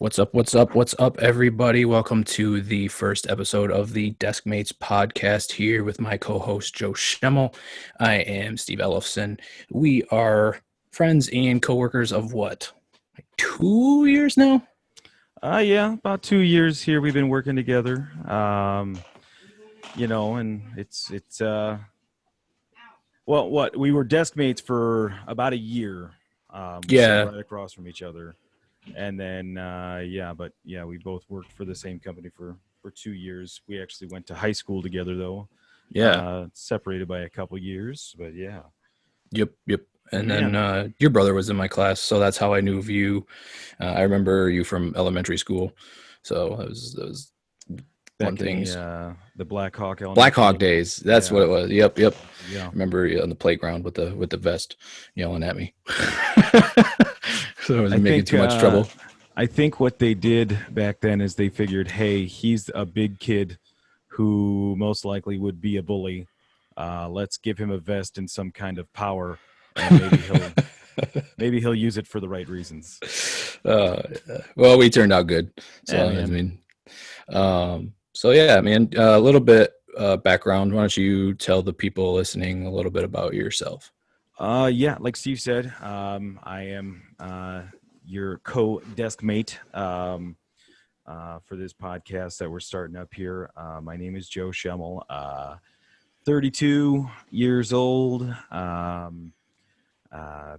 What's up? What's up? What's up, everybody? Welcome to the first episode of the Deskmates podcast here with my co host, Joe Schemmel. I am Steve Ellefson. We are friends and coworkers of what? Like 2 years now? Yeah, about 2 years here we've been working together. And it's what we were desk mates for about a year. We sat Yeah. right across from each other, and then we both worked for the same company for 2 years. We actually went to high school together though, Yeah. separated by a couple years, but yeah. Yep. And then Man, your brother was in my class, so that's how I knew of you. I remember you from elementary school. So that was fun back in things. the Black Hawk Black Elementary Hawk days. days. That's what Yeah, it was. Yep. yeah. Remember on the playground with the vest yelling at me. So I I wasn't making think too much trouble. I think what they did back then is they figured, hey, he's a big kid who most likely would be a bully. Let's give him a vest and some kind of power, and maybe he'll use it for the right reasons. uh, well, we turned out good. Yeah, So I man. mean, so yeah, man. A little bit background. Why don't you tell the people listening a little bit about yourself? Yeah, like Steve said, I am your co-desk mate for this podcast that we're starting up here. My name is Joe Schemmel. 32 years old. Uh,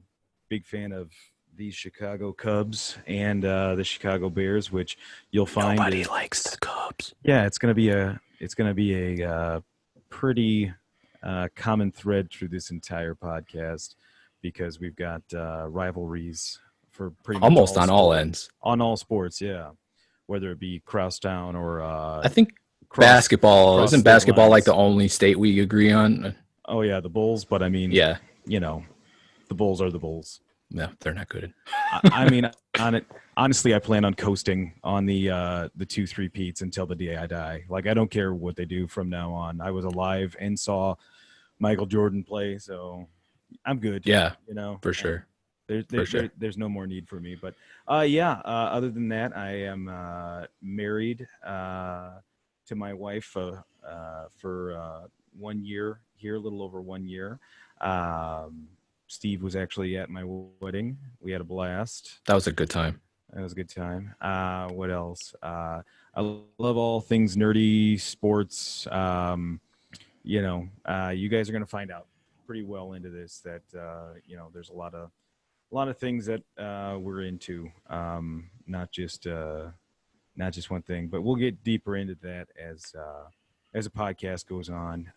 Big fan of these Chicago Cubs and the Chicago Bears, which you'll find Nobody is likes the Cubs. yeah, it's gonna be a pretty common thread through this entire podcast because we've got rivalries for pretty much Almost all on all sport ends. on all sports, yeah, whether it be crosstown or I think cross basketball cross isn't state basketball like the lines. only state we agree on. Oh yeah, the Bulls, but I mean, Yeah. you know, the Bulls are the Bulls. No, they're not good. I mean, on it. Honestly, I plan on coasting on the 2-3 peats until the day I die. Like I don't care what they do from now on. I was alive and saw Michael Jordan play, so I'm good. Yeah, You know, for sure. For sure. there's no more need for me. But other than that, I am married to my wife for 1 year here, a little over 1 year. Um, Steve was actually at my wedding. We had a blast. That was a good time. That was a good time. What else? I love all things nerdy, sports. You guys are going to find out pretty well into this that there's a lot of things that we're into, not just one thing. But we'll get deeper into that as a podcast goes on.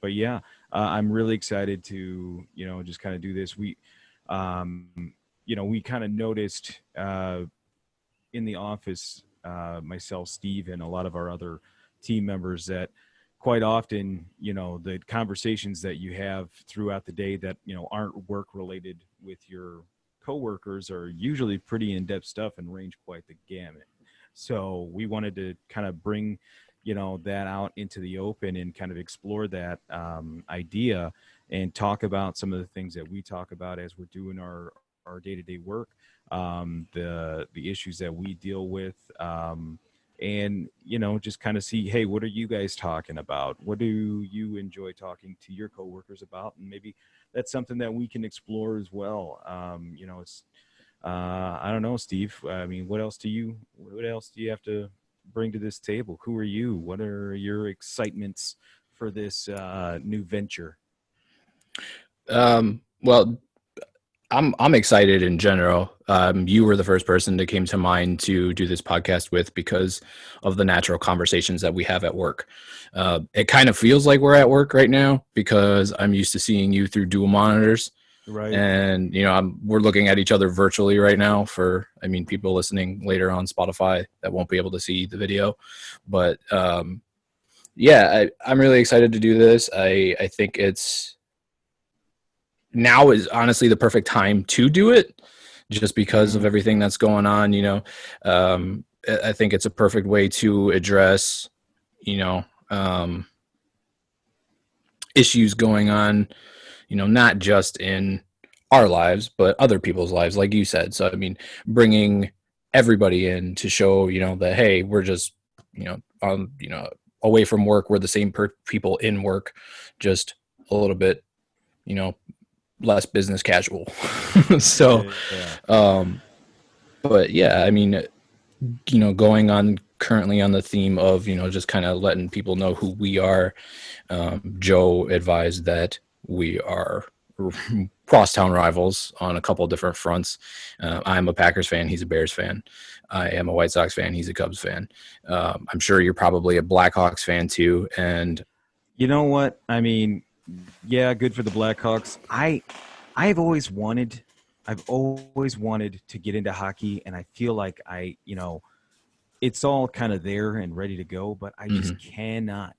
But yeah, I'm really excited to just kind of do this. We kind of noticed in the office, myself, Steve, and a lot of our other team members that quite often, the conversations that you have throughout the day that, aren't work related with your coworkers are usually pretty in-depth stuff and range quite the gamut. So we wanted to kind of bring, that out into the open and kind of explore that idea and talk about some of the things that we talk about as we're doing our day-to-day work, the issues that we deal with, and just kind of see, hey, what are you guys talking about? What do you enjoy talking to your coworkers about? And maybe that's something that we can explore as well. It's I don't know, Steve. I mean, what else do you have to bring to this table? Who are you? What are your excitements for this new venture? Well, I'm excited in general. You were the first person that came to mind to do this podcast with because of the natural conversations that we have at work. It kind of feels like we're at work right now because I'm used to seeing you through dual monitors, Right. and we're looking at each other virtually right now. People listening later on Spotify that won't be able to see the video, but I'm really excited to do this. I think it's now is honestly the perfect time to do it just because of Mm, everything that's going on. I think it's a perfect way to address, you know, um, issues going on, not just in our lives, but other people's lives, like you said. So, bringing everybody in to show, that, hey, we're just, away from work. We're the same people in work, just a little bit, you know, less business casual. So, Yeah. um, but yeah, I mean, going on currently on the theme of, just kind of letting people know who we are. Joe advised that we are crosstown rivals on a couple of different fronts. I'm a Packers fan. He's a Bears fan. I am a White Sox fan. He's a Cubs fan. I'm sure you're probably a Blackhawks fan too. And You know what? I mean, yeah, good for the Blackhawks. I've always wanted to get into hockey, and I feel like it's all kind of there and ready to go, but I just cannot.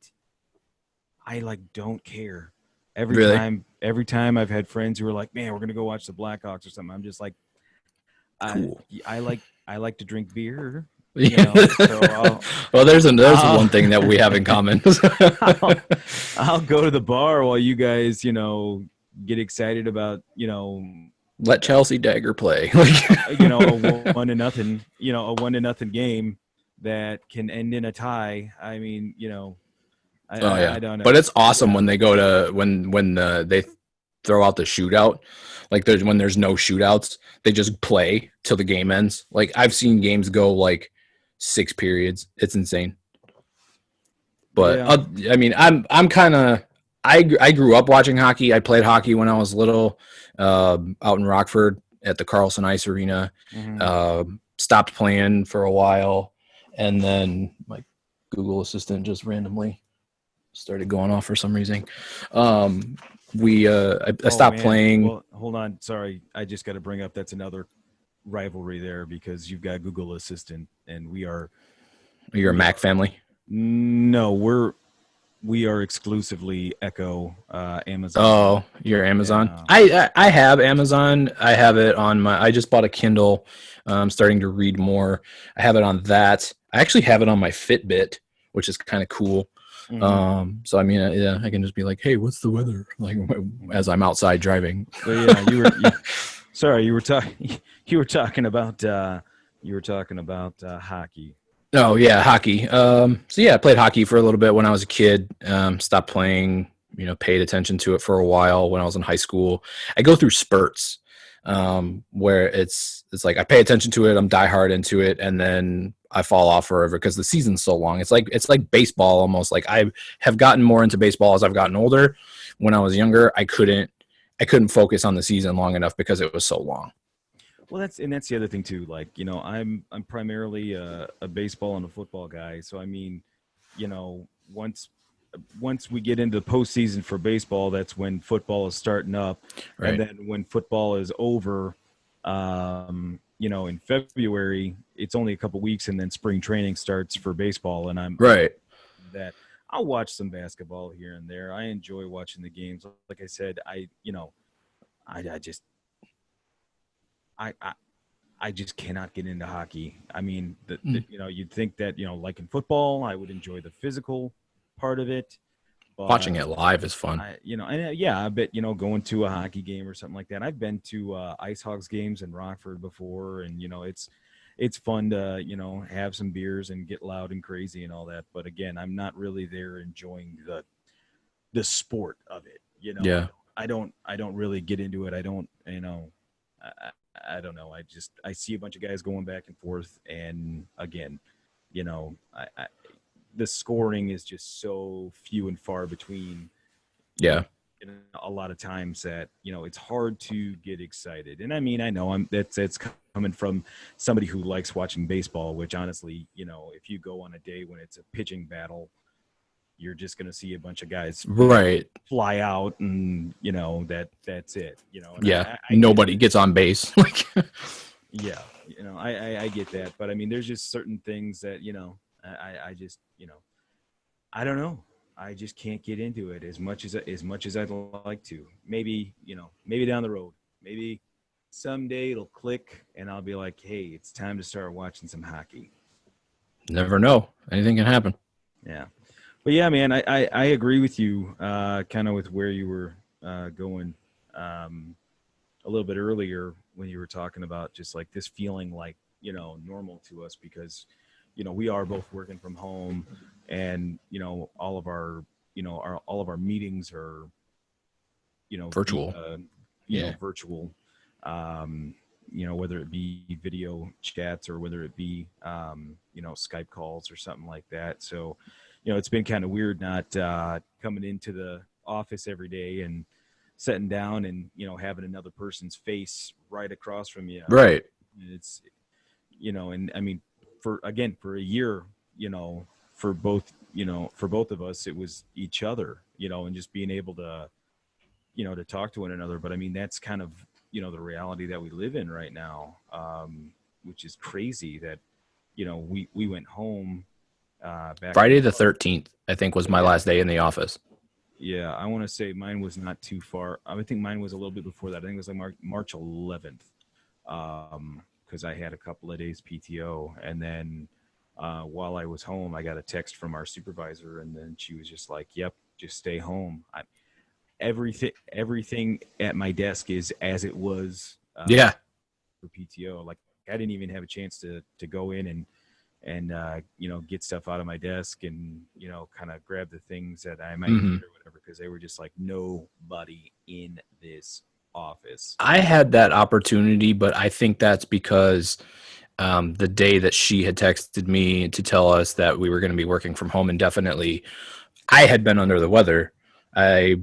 I like don't care. really, Every time I've had friends who are like, "Man, we're gonna go watch the Blackhawks or something," I'm just like, cool. I like to drink beer, Yeah. so Well, there's I'll one thing that we have in common. I'll, I'll go to the bar while you guys, get excited about, Let Chelsea Dagger play. a 1-0, a 1-0 game that can end in a tie. I mean, Oh I yeah, don't but know. it's awesome Yeah. when they go to when they throw out the shootout. Like when there's no shootouts, they just play till the game ends. Like I've seen games go like 6 periods. It's insane. But Yeah. I mean, I'm kind of I grew up watching hockey. I played hockey when I was little, out in Rockford at the Carlson Ice Arena. Hmm. Stopped playing for a while, and then my Google Assistant just randomly started going off for some reason. I Oh stopped man. playing. Well, hold on. Sorry. I just got to bring up that's another rivalry there because you've got Google Assistant and You're a we Mac are family. no, we are exclusively Echo, Amazon. Oh, you're Amazon. Yeah. I have Amazon. I have it on my. I just bought a Kindle. I'm starting to read more. I have it on that. I actually have it on my Fitbit, which is kind of cool. Hmm. So I mean, yeah, I can just be like, "Hey, what's the weather?" Like as I'm outside driving. But yeah, sorry, you were talking you were talking about hockey. Oh yeah, hockey. So yeah, I played hockey for a little bit when I was a kid. Stopped playing. Paid attention to it for a while when I was in high school. I go through spurts, where it's like I pay attention to it, I'm diehard into it, and then I fall off forever because the season's so long. It's like baseball almost. Like I have gotten more into baseball as I've gotten older. When I was younger, I couldn't focus on the season long enough because it was so long. Well, that's the other thing too. Like, I'm primarily a baseball and a football guy. So I mean, once we get into the postseason for baseball, that's when football is starting up, and Right. then when football is over, in February, it's only a couple weeks, and then spring training starts for baseball, and I'm Right. that. I'll watch some basketball here and there. I enjoy watching the games. Like I said, I just I I just cannot get into hockey. I mean, Mm. you'd think that, like in football, I would enjoy the physical part of it, Watching but it live is fun. yeah, I bet, going to a hockey game or something like that. I've been to Ice Hogs games in Rockford before, and it's fun to, have some beers and get loud and crazy and all that. But again, I'm not really there enjoying the sport of it. Yeah. I don't really get into it. I don't, I don't know. I see a bunch of guys going back and forth, and again, the scoring is just so few and far between. You Yeah. know, a lot of times that it's hard to get excited, and I mean, I know that's coming from somebody who likes watching baseball. Which honestly, if you go on a day when it's a pitching battle, you're just going to see a bunch of guys Right. fly out, and that's it. And Yeah. I get Nobody gets on base. Like, Yeah, I get that, but I mean, there's just certain things that I just I don't know. I just can't get into it as much as I'd like to. Maybe maybe down the road, maybe someday it'll click, and I'll be like, hey, it's time to start watching some hockey. never know. Anything can happen. Yeah, but yeah, man, I agree with you, kind of with where you were going. A little bit earlier when you were talking about just like this feeling like normal to us because, we are both working from home, and all of our all of our meetings are Virtual. Yeah. virtual, whether it be video chats or whether it be Skype calls or something like that. So it's been kind of weird not coming into the office every day and sitting down and having another person's face right across from you. Right. It's and I mean, for a year, for both of us, it was each other, and just being able to to talk to one another. But I mean, that's kind of the reality that we live in right now, which is crazy that we went home back Friday the 13th, I think, was my last day in the office. Yeah, I want to say mine was not too far. I think mine was a little bit before that. I think it was like March 11th, because I had a couple of days PTO, and then while I was home, I got a text from our supervisor, and then she was just like, "Yep, just stay home." Everything at my desk is as it was. For PTO, like I didn't even have a chance to go in and get stuff out of my desk and kind of grab the things that I might need or whatever, because they were just like, nobody in this office. I had that opportunity, but I think that's because the day that she had texted me to tell us that we were going to be working from home indefinitely, I had been under the weather. I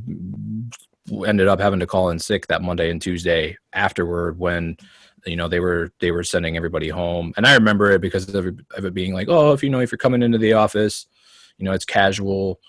ended up having to call in sick that Monday and Tuesday afterward when they were sending everybody home. And I remember it because of it being like, oh, if you're coming into the office, it's casual,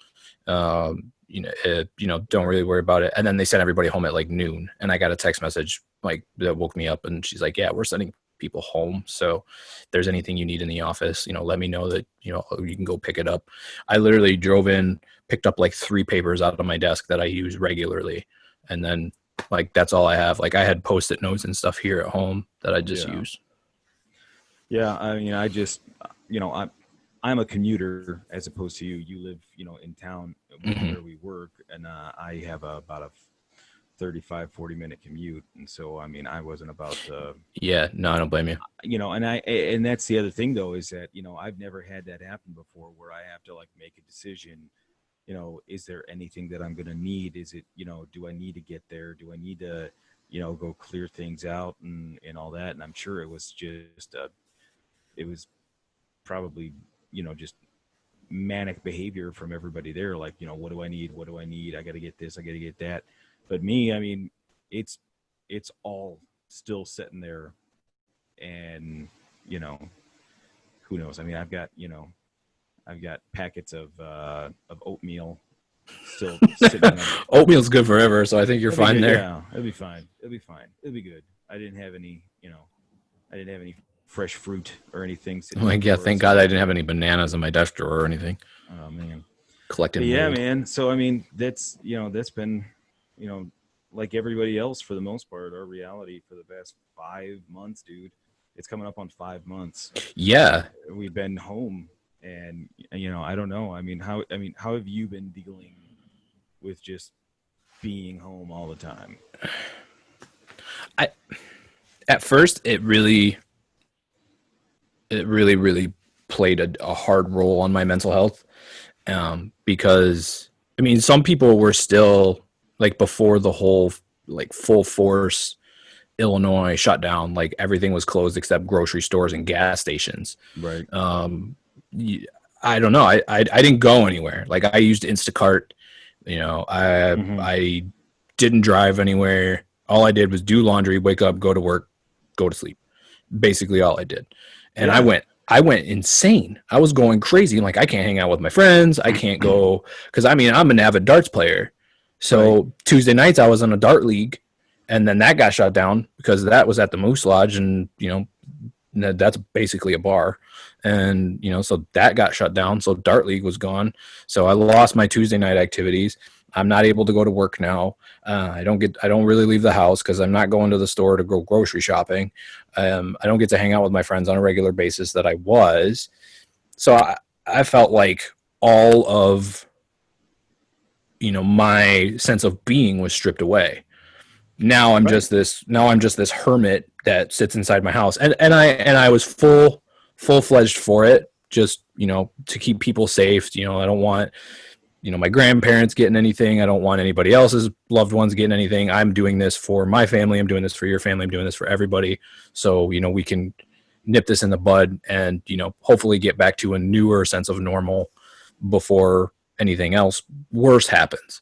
don't really worry about it. And then they sent everybody home at like noon, and I got a text message like that woke me up, and she's like, yeah, we're sending people home, so if there's anything you need in the office, let me know that you can go pick it up. I literally drove in, picked up like 3 papers out of my desk that I use regularly, and then like that's all I have. Like I had Post-it notes and stuff here at home that I just use. Yeah, I mean, I just I'm a commuter as opposed to you. You live in town where we work, and I have about a 35-40 minute commute, and so I mean, I wasn't about to. Yeah, no, I don't blame you. And that's the other thing though, is that I've never had that happen before, where I have to like make a decision. Is there anything that I'm going to need? Is it, do I need to get there? Do I need to, go clear things out and all that? And I'm sure it was just, it was probably, just manic behavior from everybody there. Like, what do I need? What do I need? I got to get this. I got to get that. But me, I mean, it's all still sitting there, and, who knows? I mean, I've got packets of oatmeal still sitting there. Oatmeal's good forever, so I think you're fine there. Yeah, it'll be fine. It'll be fine. It'll be good. I didn't have any fresh fruit or anything. Like, yeah, thank God I didn't have any bananas in my desk drawer or anything. Oh man, collecting. Yeah, man. So I mean, that's that's been like everybody else for the most part, our reality for the past 5 months, dude. It's coming up on 5 months. Yeah, we've been home. And I don't know. I mean, how have you been dealing with just being home all the time? At first, it really played a hard role on my mental health, because I mean, some people were still like before the whole like full force Illinois shutdown, like everything was closed except grocery stores and gas stations. Right. I don't know. I didn't go anywhere. Like I used Instacart. I didn't drive anywhere. All I did was do laundry, wake up, go to work, go to sleep. Basically all I did. And I went insane. I was going crazy. I'm like, I can't hang out with my friends. I can't go, because I mean, I'm an avid darts player. So Tuesday nights I was in a dart league, and then that got shut down because that was at the Moose Lodge, and that's basically a bar. And, so that got shut down. So Dart League was gone. So I lost my Tuesday night activities. I'm not able to go to work now. I don't really leave the house because I'm not going to the store to go grocery shopping. I don't get to hang out with my friends on a regular basis that I was. So I felt like all of, my sense of being was stripped away. now I'm Right. just this hermit that sits inside my house. And I was full-fledged for it, just, to keep people safe. I don't want, my grandparents getting anything. I don't want anybody else's loved ones getting anything. I'm doing this for my family. I'm doing this for your family. I'm doing this for everybody. So, we can nip this in the bud and, hopefully get back to a newer sense of normal before anything else worse happens.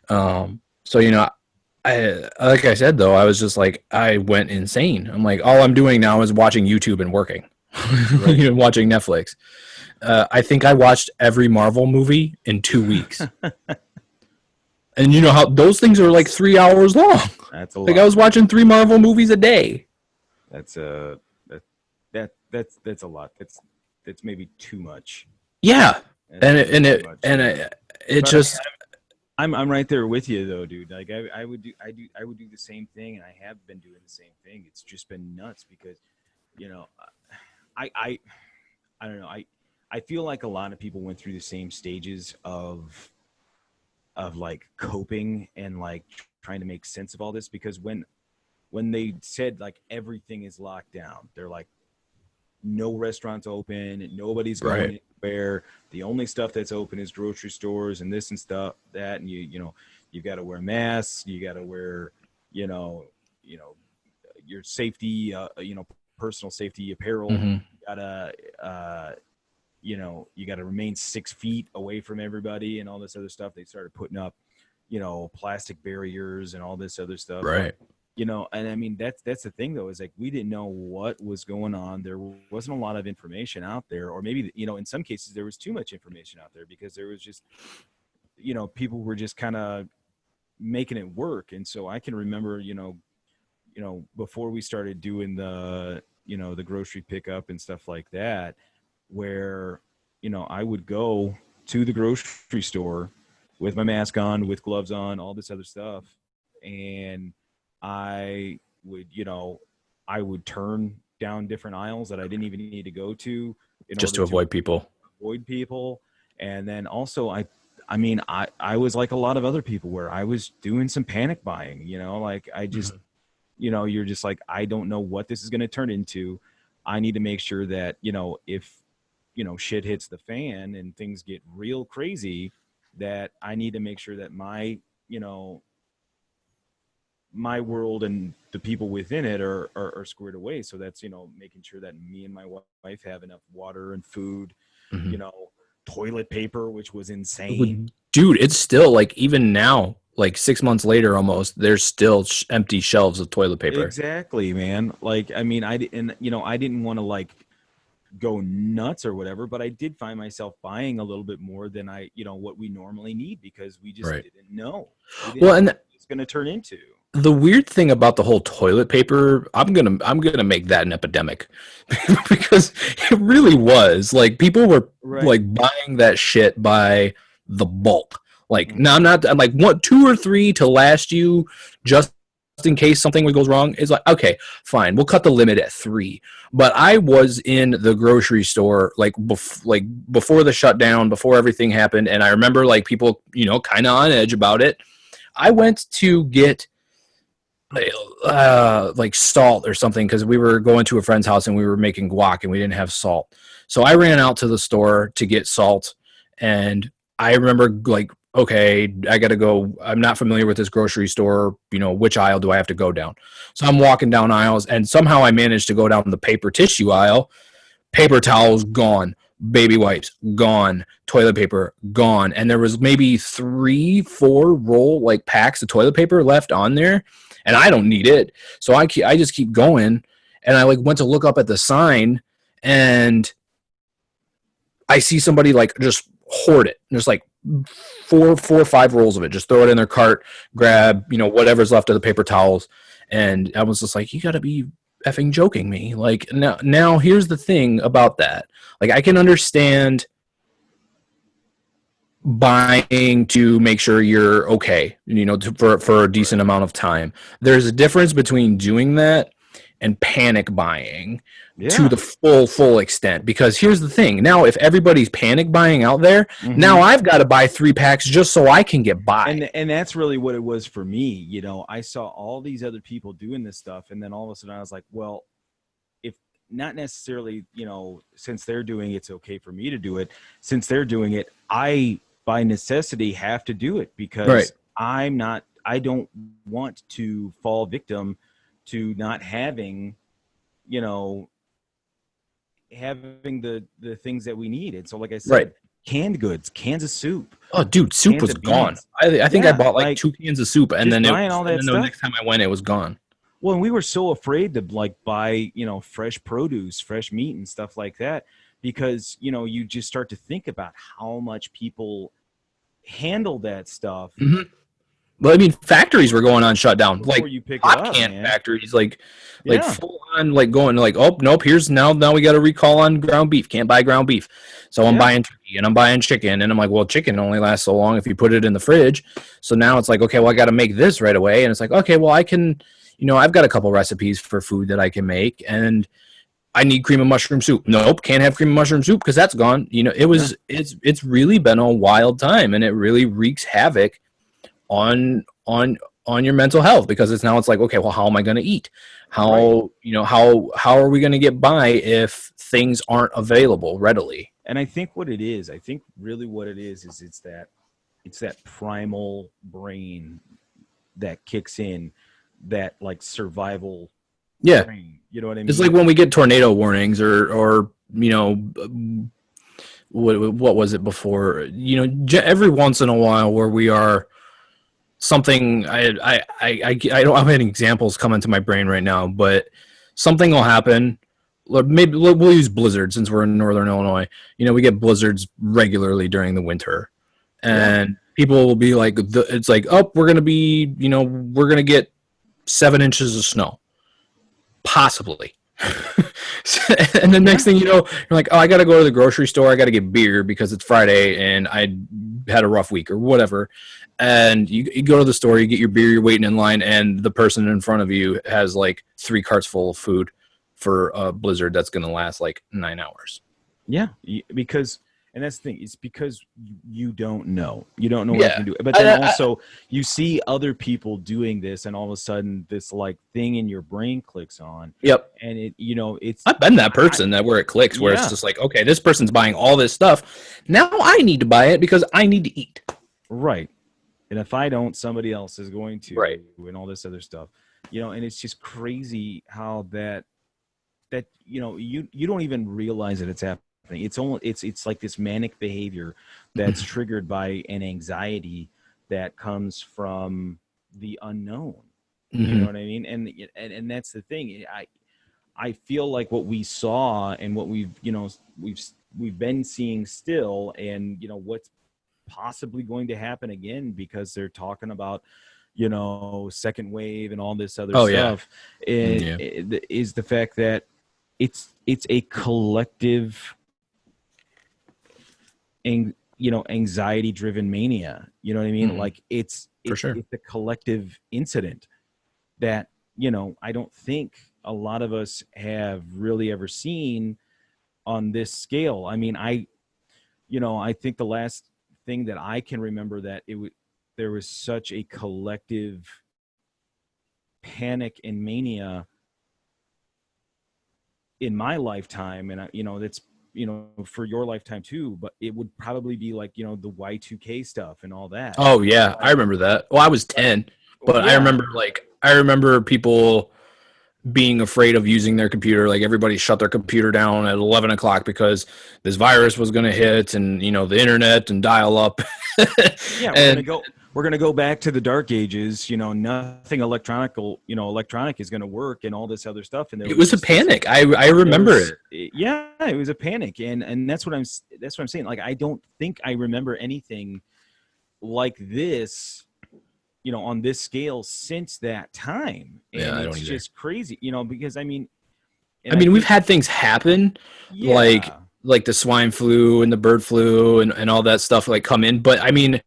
So, like I said, though, I was just like, I went insane. I'm like, all I'm doing now is watching YouTube and working, watching Netflix. I think I watched every Marvel movie in 2 weeks. And you know how those things are like 3 hours long. That's a Like lot. I was watching 3 Marvel movies a day. That's that's a lot. That's maybe too much. Yeah. That's And maybe too much. it But just, I'm right there with you though, dude. Like I would do the same thing, and I have been doing the same thing. It's just been nuts because, you know, I don't know. I feel like a lot of people went through the same stages of like coping and like trying to make sense of all this, because when they said like everything is locked down, they're like, no restaurants open, nobody's going Right. anywhere. The only stuff that's open is grocery stores and this and stuff that, and you've got to wear masks, you got to wear, you know, your safety, personal safety apparel. Mhm. You gotta, you got to remain 6 feet away from everybody and all this other stuff. They started putting up, plastic barriers and all this other stuff. Right. And I mean, that's the thing though, is like, we didn't know what was going on. There wasn't a lot of information out there, or maybe, in some cases there was too much information out there because there was just, people were just kind of making it work. And so I can remember, before we started doing the, the grocery pickup and stuff like that, where, I would go to the grocery store with my mask on, with gloves on, all this other stuff. And I would turn down different aisles that I didn't even need to go to Just to avoid people. And then also I mean, I was like a lot of other people where I was doing some panic buying, like I just, you're just like, I don't know what this is going to turn into. I need to make sure that, if, shit hits the fan and things get real crazy, that I need to make sure that my world and the people within it are squared away. So that's, making sure that me and my wife have enough water and food, Mhm. Toilet paper, which was insane. Dude, it's still like, even now, like 6 months later almost, there's still empty shelves of toilet paper. Exactly, man. Like, I mean, I didn't want to like go nuts or whatever, but I did find myself buying a little bit more than I, what we normally need, because we just Right. didn't know. Well, and what it's going to turn into. the weird thing about the whole toilet paper, I'm gonna make that an epidemic because it really was. Like, people were Right. like buying that shit by the bulk. Like, Mhm. now I'm like, what, 2 or 3 to last you just in case something goes wrong? It's like, okay, fine, we'll cut the limit at 3. But I was in the grocery store like before the shutdown, before everything happened, and I remember like people, kind of on edge about it. I went to get like salt or something, because we were going to a friend's house and we were making guac and we didn't have salt. So I ran out to the store to get salt, and I remember like, okay, I gotta go. I'm not familiar with this grocery store. Which aisle do I have to go down? So I'm walking down aisles, and somehow I managed to go down the paper tissue aisle. Paper towels gone, baby wipes gone, toilet paper gone, and there was maybe 3-4 roll like packs of toilet paper left on there, and I don't need it. So I just keep going, and I like went to look up at the sign, and I see somebody like just hoard it. There's like 4 or 5 rolls of it. Just throw it in their cart, grab, whatever's left of the paper towels. And I was just like, you gotta be effing joking me. Like, now here's the thing about that. Like, I can understand buying to make sure you're okay, for a decent amount of time. There's a difference between doing that and panic buying Yeah. to the full extent. Because here's the thing. Now, if everybody's panic buying out there, now I've got to buy 3 packs just so I can get by. And that's really what it was for me. You know, I saw all these other people doing this stuff, and then all of a sudden I was like, well, if not necessarily, you know, since they're doing it, it's okay for me to do it. Since they're doing it, I by necessity have to do it, because I don't want to fall victim to not having, you know, having the things that we need. And so, like I said, canned goods, cans of soup. Oh, dude, soup cans was of gone. beans. I think I Yeah, bought like like, 2 cans of soup, and just then buying all that the stuff. next time I went, it was gone. Well, and we were so afraid to like buy, you know, fresh produce, fresh meat and stuff like that, because, you know, you just start to think about how much people handle that stuff Well, I mean, factories were going on shutdown, before like you pick it pop up, can man. factories, like full on, like going like, oh nope, here's now we got a recall on ground beef, can't buy ground beef, so I'm buying turkey and I'm buying chicken, and I'm like, well, chicken only lasts so long if you put it in the fridge, so now it's like, okay, well, I got to make this right away, and it's like, okay, well, I can, you know, I've got a couple recipes for food that I can make, and I need cream of mushroom soup. Nope, can't have cream of mushroom soup because that's gone. You know, it's really been a wild time, and it really wreaks havoc on your mental health, because it's like, okay, well, how am I going to eat? How you know, how are we going to get by if things aren't available readily? And I think what it is, really what it is it's that primal brain that kicks in, that like survival brain. You know what I mean? It's like when we get tornado warnings or you know, what was it before? You know, every once in a while where we are something, I don't have any examples coming to my brain right now, but something will happen. Maybe we'll use blizzard since we're in Northern Illinois. You know, we get blizzards regularly during the winter, and people will be like, it's like, oh, we're gonna get 7 inches of snow, possibly. And the next thing you know, you're like, oh, I got to go to the grocery store. I got to get beer because it's Friday and I had a rough week or whatever. And you go to the store, you get your beer, you're waiting in line, and the person in front of you has like 3 carts full of food for a blizzard that's going to last like 9 hours. Yeah, because, and that's the thing, it's because you don't know. You don't know what you can do. But then also you see other people doing this, and all of a sudden this like thing in your brain clicks on. Yep. And it, you know, it's, I've been that person where it clicks, where it's just like, okay, this person's buying all this stuff. Now I need to buy it because I need to eat. Right. And if I don't, somebody else is going to, right, and all this other stuff, you know. And it's just crazy how that you know, you don't even realize that it's happening. It's like this manic behavior that's triggered by an anxiety that comes from the unknown. You know what I mean? And that's the thing. I feel like what we saw and what we've been seeing still, and you know what's possibly going to happen again, because they're talking about, you know, second wave and all this other stuff. It is the fact that it's a collective, and you know, anxiety driven mania. You know what I mean? Like it's for sure. It's a collective incident that, you know, I don't think a lot of us have really ever seen on this scale. I mean, I think the last thing that I can remember that there was such a collective panic and mania in my lifetime, and you know, that's, you know, for your lifetime too, but it would probably be like, you know, the Y2K stuff and all that. Oh yeah, I remember that. Well, I was 10, but I remember people being afraid of using their computer. Like everybody shut their computer down at 11 o'clock because this virus was going to hit, and you know, the internet and dial up. We're gonna go back to the dark ages. You know, nothing electronic is gonna work, and all this other stuff. And it was a panic. I remember it. Yeah, it was a panic, and that's what I'm saying. Like, I don't think I remember anything like this, you know, on this scale since that time. And I don't it's either. just crazy, you know, because I mean, we've had things happen, like the swine flu and the bird flu and all that stuff like come in. But I mean,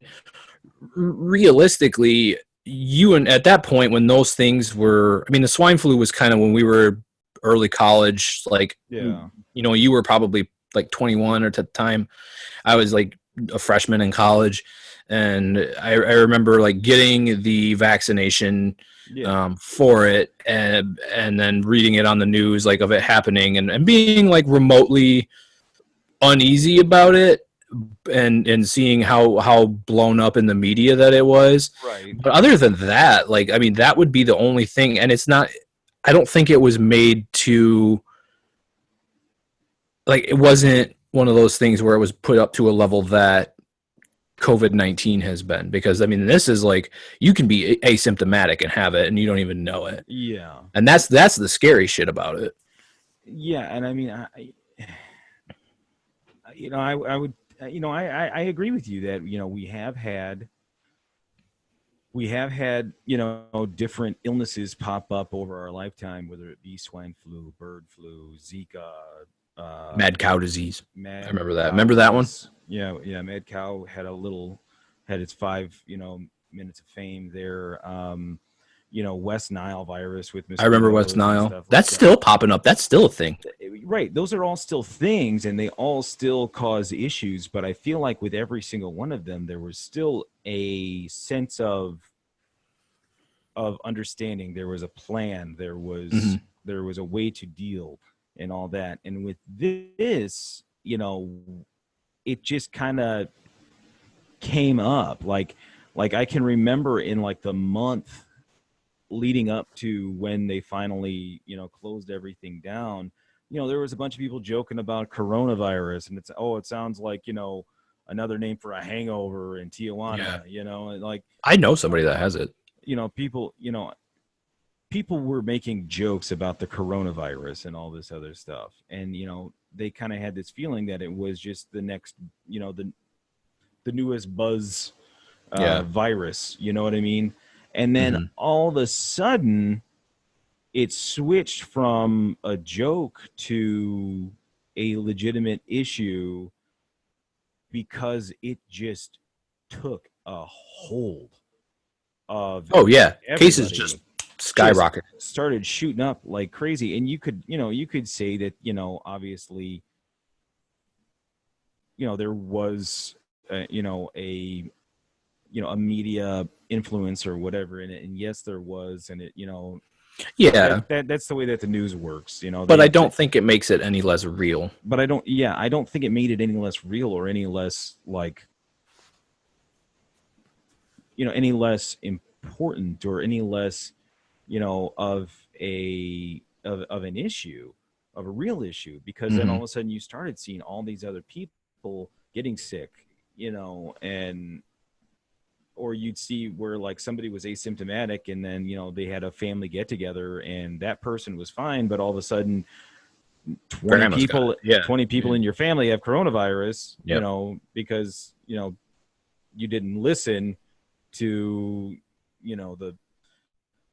realistically, at that point when those things were, I mean, the swine flu was kind of when we were early college, like, Yeah. you were probably like 21 or at the time. I was like a freshman in college, and I remember like getting the vaccination Yeah. for it, and then reading it on the news, like of it happening, and being like remotely uneasy about it, and seeing how blown up in the media that it was. Right. But other than that, like, I mean, that would be the only thing. And it's not, I don't think it was made to, like, it wasn't one of those things where it was put up to a level that COVID-19 has been, because I mean, this is like, you can be asymptomatic and have it and you don't even know it. Yeah. And that's the scary shit about it. Yeah. And I mean, I would, I agree with you that, we have had, different illnesses pop up over our lifetime, whether it be swine flu, bird flu, Zika, Mad cow disease. I mad remember that. cow Remember that one? was, yeah, mad cow had its 5 minutes of fame there. West Nile virus with I remember West mosquitoes and Nile. stuff like That's that. still popping up. That's still a thing. Right, those are all still things, and they all still cause issues, but I feel like with every single one of them there was still a sense of understanding. There was a plan, there was a way to deal and all that. And with this, it just kind of came up, like I can remember in like the month leading up to when they finally, closed everything down, there was a bunch of people joking about coronavirus, and it sounds like, another name for a hangover in Tijuana, and like, I know somebody that has it. people were making jokes about the coronavirus and all this other stuff, and they kind of had this feeling that it was just the next, the newest buzz virus, you know what I mean? And then all of a sudden it switched from a joke to a legitimate issue, because it just took a hold of cases just skyrocket. started shooting up like crazy. And you could say that, obviously, there was a media influence or whatever in it, and yes, there was. And it, that's the way that the news works, But I don't think it makes it any less real. But I don't think it made it any less real, or any less like, any less important, or any less, of an issue, of a real issue, because then all of a sudden you started seeing all these other people getting sick, and, or you'd see where like somebody was asymptomatic, and then, they had a family get together and that person was fine, but all of a sudden 20 people in your family have coronavirus, because, you didn't listen to,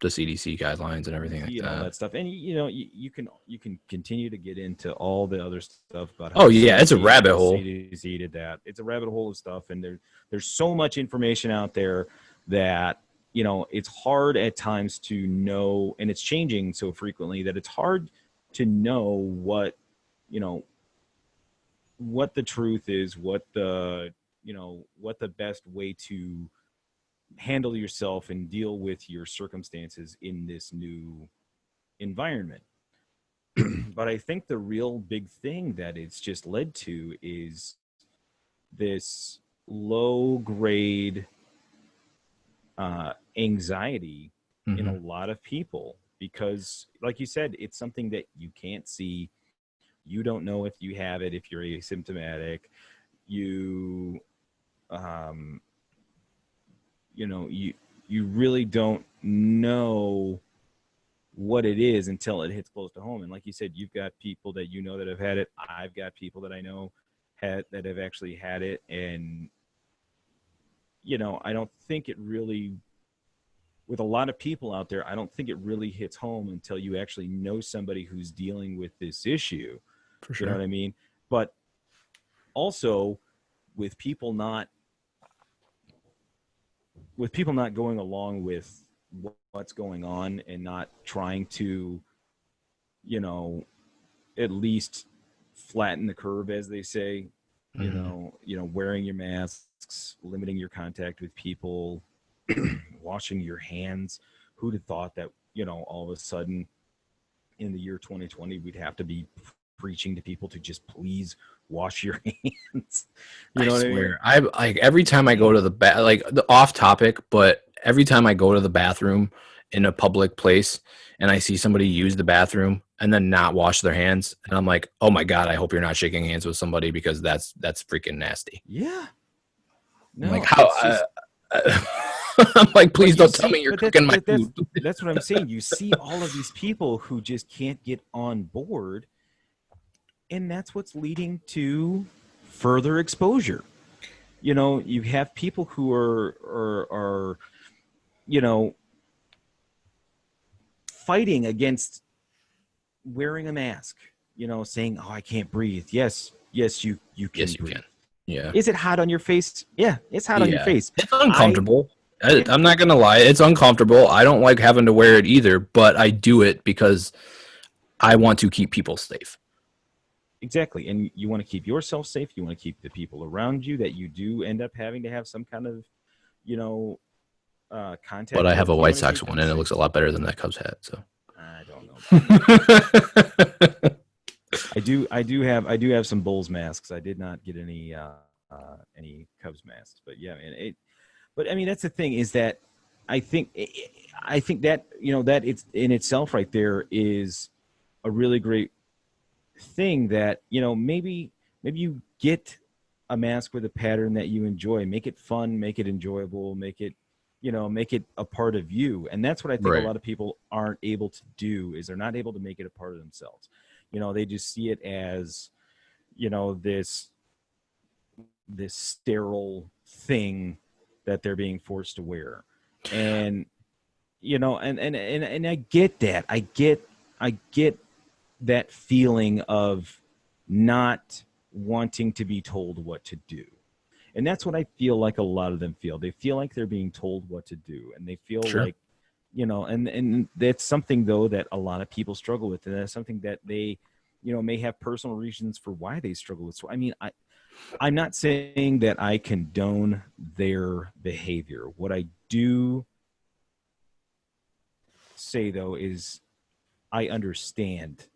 the CDC guidelines and everything like that. All that stuff. And you can continue to get into all the other stuff about how it's a rabbit hole. CDC did that. It's a rabbit hole of stuff, and there's so much information out there that it's hard at times to know, and it's changing so frequently that it's hard to know what the truth is, what the best way to handle yourself and deal with your circumstances in this new environment. But I think the real big thing that it's just led to is this low grade anxiety in a lot of people, because like you said, it's something that you can't see. You don't know if you have it, if you're asymptomatic. You really don't know what it is until it hits close to home. And like you said, you've got people that that have had it. I've got people that I know that have actually had it. And, I don't think it really, with a lot of people out there, I don't think it really hits home until you actually know somebody who's dealing with this issue. For sure. You know what I mean? But also with people not going along with what's going on, and not trying to, you know, at least flatten the curve, as they say. Wearing your masks, limiting your contact with people, washing your hands. Who'd have thought that, all of a sudden in the year 2020, we'd have to be preaching to people to just please wash your hands. I swear, I like every time I go to the off topic, but every time I go to the bathroom in a public place and I see somebody use the bathroom and then not wash their hands, and I'm like, oh my God, I hope you're not shaking hands with somebody, because that's freaking nasty. Yeah. No, I'm like, how? I'm like, please don't tell me you're cooking my food. That's what I'm saying. You see all of these people who just can't get on board, and that's what's leading to further exposure. You have people who are fighting against wearing a mask, saying, oh, I can't breathe. Yes, you can breathe. You can. Yeah. Is it hot on your face? Yeah, it's hot on your face. It's uncomfortable. I'm not going to lie. It's uncomfortable. I don't like having to wear it either, but I do it because I want to keep people safe. Exactly. And you want to keep yourself safe. You want to keep the people around you that you do end up having to have some kind of, contact. But I have a White Sox one, and it looks a lot better than that Cubs hat. So I don't know. I do have some Bulls masks. I did not get any Cubs masks, but yeah, man. But I mean, that's the thing, is that I think that that it's in itself right there is a really great thing, that maybe you get a mask with a pattern that you enjoy, make it fun, make it enjoyable, make it a part of you. And that's what I think a lot of people aren't able to do, is they're not able to make it a part of themselves. They just see it as, this sterile thing that they're being forced to wear. And, and I get that. I get that feeling of not wanting to be told what to do. And that's what I feel like a lot of them feel. They feel like they're being told what to do, and they feel like, and that's something, though, that a lot of people struggle with. And that's something that they, may have personal reasons for why they struggle with. So, I mean, I'm not saying that I condone their behavior. What I do say, though, is I understand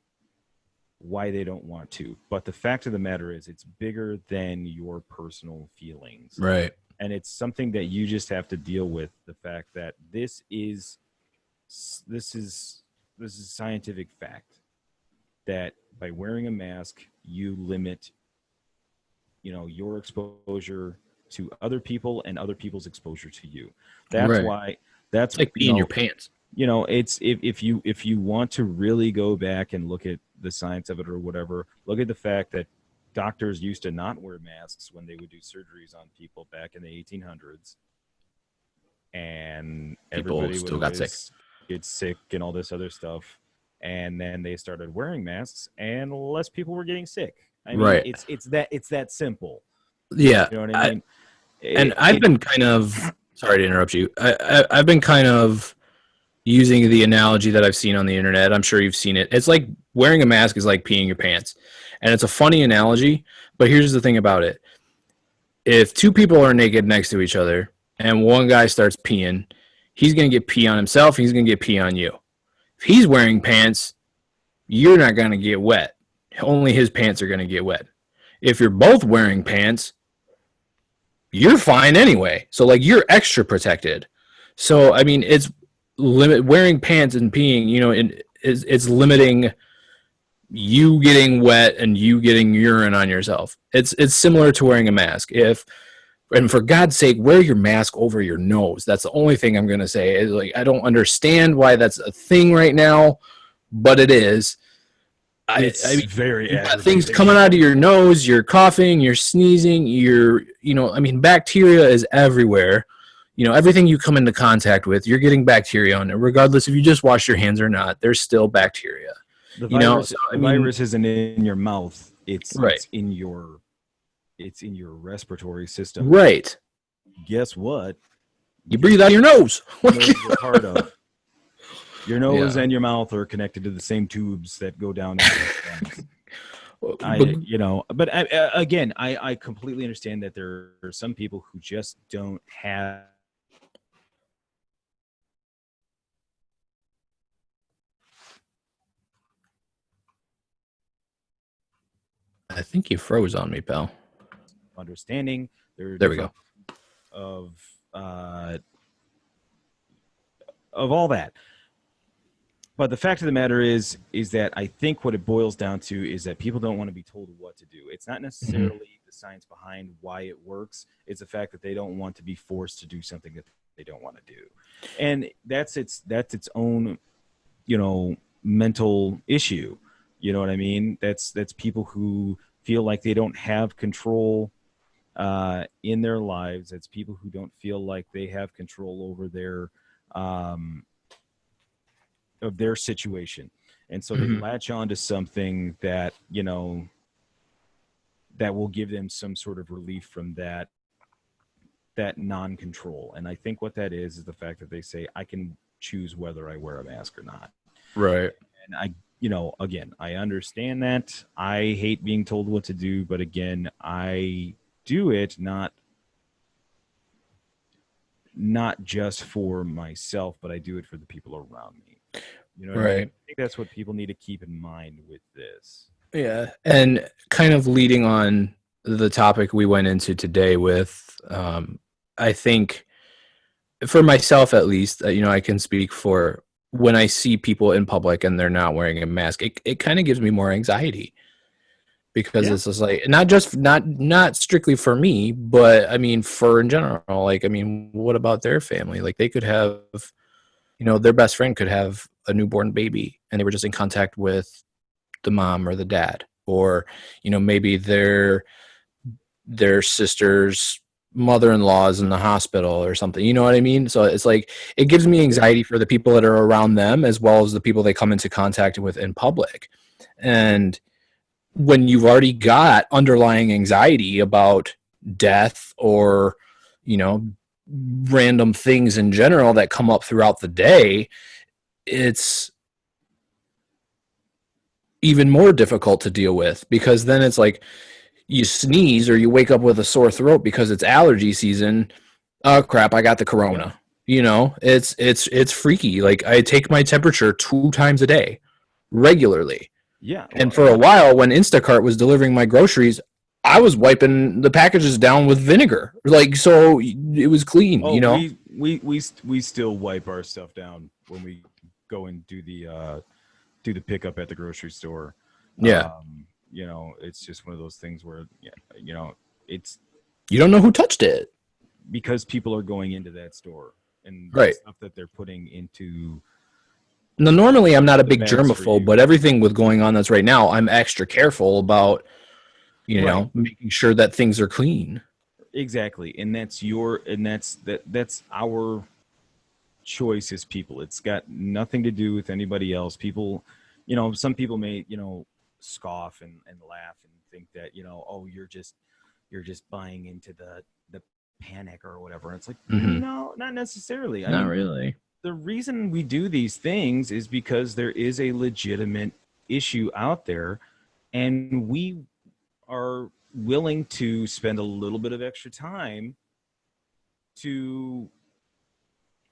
why they don't want to. But the fact of the matter is, it's bigger than your personal feelings. Right. And it's something that you just have to deal with, the fact that this is scientific fact, that by wearing a mask, you limit, your exposure to other people and other people's exposure to you. That's why. That's like peeing your pants. It's if you want to really go back and look at the science of it or whatever, look at the fact that doctors used to not wear masks when they would do surgeries on people back in the 1800s, and everybody still got sick, get sick and all this other stuff, and then they started wearing masks and less people were getting sick. I mean, it's that simple. Yeah, you know what I mean. I've been kind of sorry to interrupt you. I've been kind of using the analogy that I've seen on the internet. I'm sure you've seen it. It's like wearing a mask is like peeing your pants. And it's a funny analogy, but here's the thing about it. If two people are naked next to each other and one guy starts peeing, he's going to get pee on himself. He's going to get pee on you. If he's wearing pants, you're not going to get wet. Only his pants are going to get wet. If you're both wearing pants, you're fine anyway. So like you're extra protected. So, I mean, it's wearing pants and peeing, it's limiting you getting wet and you getting urine on yourself. It's similar to wearing a mask. And for God's sake, wear your mask over your nose. That's the only thing I'm going to say. Like, I don't understand why that's a thing right now, but it is. It's very you got things coming out of your nose, you're coughing, you're sneezing, bacteria is everywhere. Everything you come into contact with, you're getting bacteria on it, regardless if you just wash your hands or not. There's still bacteria. The virus isn't in your mouth. It's in your respiratory system. Right. Guess what? You breathe out your nose. Nose is a part of. Your nose Yeah. and your mouth are connected to the same tubes that go down into the lungs. But But again, I completely understand that there are some people who just don't have. I think you froze on me, pal. Understanding. There are There we different go. of uh, of all that. But the fact of the matter is that I think what it boils down to is that people don't want to be told what to do. It's not Hmm. necessarily the science behind why it works. It's the fact that they don't want to be forced to do something that they don't want to do, and that's its own, mental issue. You know what I mean? That's people who feel like they don't have control in their lives. It's people who don't feel like they have control over their um, of their situation, and so they Hmm. latch on to something that that will give them some sort of relief from that non-control. And I think what that is the fact that they say, I can choose whether I wear a mask or not. Right. And again, I understand that. I hate being told what to do, but again, I do it not just for myself, but I do it for the people around me. You know what I mean? Right. I think that's what people need to keep in mind with this. Yeah. And kind of leading on the topic we went into today with, I think for myself at least, I can speak for when I see people in public and they're not wearing a mask, it kind of gives me more anxiety because Yeah. it's just like not strictly for me, but I mean for in general. Like, I mean, what about their family? Like they could have, their best friend could have a newborn baby and they were just in contact with the mom or the dad, or maybe their sister's mother-in-law is in the hospital or something. You know what I mean? So it's like it gives me anxiety for the people that are around them as well as the people they come into contact with in public. And when you've already got underlying anxiety about death or you know random things in general that come up throughout the day, it's even more difficult to deal with because then it's like you sneeze or you wake up with a sore throat because it's allergy season. Oh crap, I got the Yeah. corona. It's freaky. Like I take my temperature 2 times a day regularly. Yeah. And Well, for a while when Instacart was delivering my groceries, I was wiping the packages down with vinegar. Like so it was clean, oh, we still wipe our stuff down when we go and do the pickup at the grocery store. Yeah. It's just one of those things where, yeah, it's You don't know who touched it. because people are going into that store and the Right. stuff that they're putting into Now, normally I'm not a the big bags for germaphobe, you. but everything with going on that's right now, I'm extra careful about, Right. making sure that things are clean. Exactly. And that's our choice as people. It's got nothing to do with anybody else. People, some people may, scoff and laugh and think that, oh, you're just buying into the panic or whatever. And it's like, Hmm. no, not necessarily. I Not mean, really. the reason we do these things is because there is a legitimate issue out there, and we are willing to spend a little bit of extra time to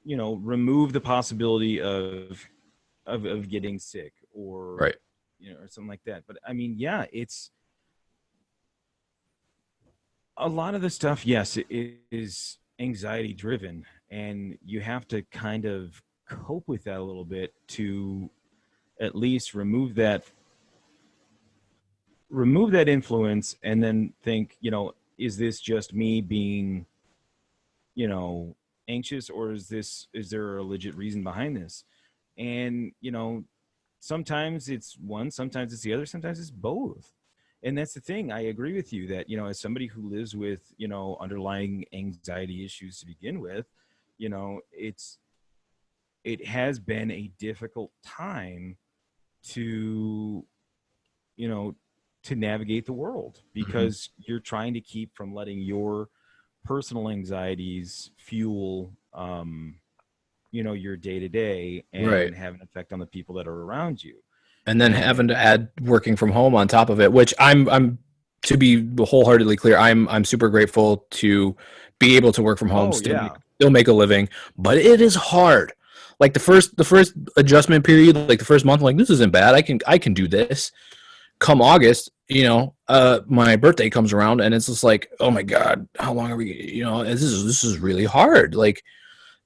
remove the possibility of getting sick, or Right. or something like that. But I mean, yeah, it's a lot of the stuff. Yes, it is anxiety driven, and you have to kind of cope with that a little bit to at least remove that influence, and then think, is this just me being you know anxious, or is there a legit reason behind this? And sometimes it's one, sometimes it's the other, sometimes it's both. And that's the thing. I agree with you that, as somebody who lives with, underlying anxiety issues to begin with, it has been a difficult time to you know to navigate the world, Hmm. because you're trying to keep from letting your personal anxieties fuel your day to day Right. and have an effect on the people that are around you. And then And having to add working from home on top of it, which I'm to be wholeheartedly clear, I'm super grateful to be able to work from home, oh yeah, still make a living, but it is hard. Like the first adjustment period, like the first month, I'm like this isn't bad. I can do this. Come August, my birthday comes around and it's just like, oh my god, how long are we? This is really hard. Like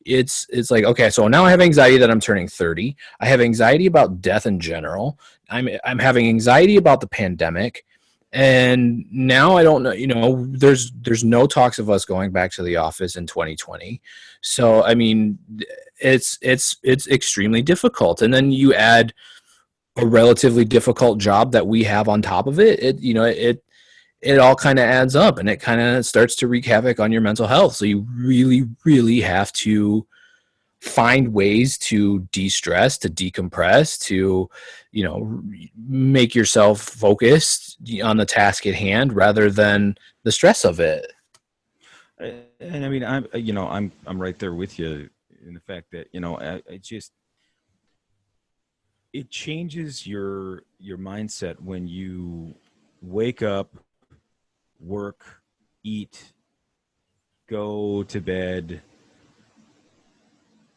it's like, okay, so now I have anxiety that I'm turning 30. I have anxiety about death in general. I'm having anxiety about the pandemic, and now I don't know. There's no talks of us going back to the office in 2020. So I mean, it's extremely difficult, and then you add a relatively difficult job that we have on top of it. It all kind of adds up, and it kind of starts to wreak havoc on your mental health. So you really, really have to find ways to de-stress, to decompress, to make yourself focused on the task at hand rather than the stress of it. and I mean, I'm right there with you in the fact that it just it changes your mindset when you wake up, work, eat, go to bed,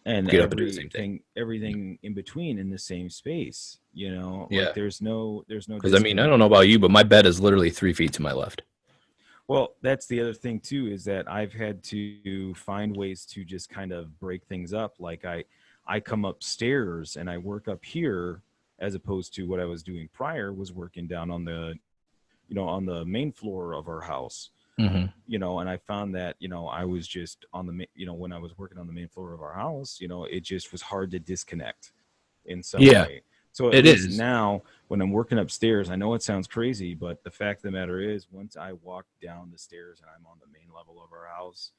and Get up and do the same thing. everything in between in the same space. Like Yeah, there's no because I mean, I don't disconnect. know about you, but my bed is literally 3 feet to my left. Well, that's the other thing too, is that I've had to find ways to just kind of break things up. Like I come upstairs and I work up here, as opposed to what I was doing prior was working down on on the main floor of our house. Hmm. And I found that I was just on the when I was working on the main floor of our house, it just was hard to disconnect in some Yeah, way. So at it least is. now when I'm working upstairs, I know it sounds crazy, but the fact of the matter is, once I walk down the stairs and I'm on the main level of our house,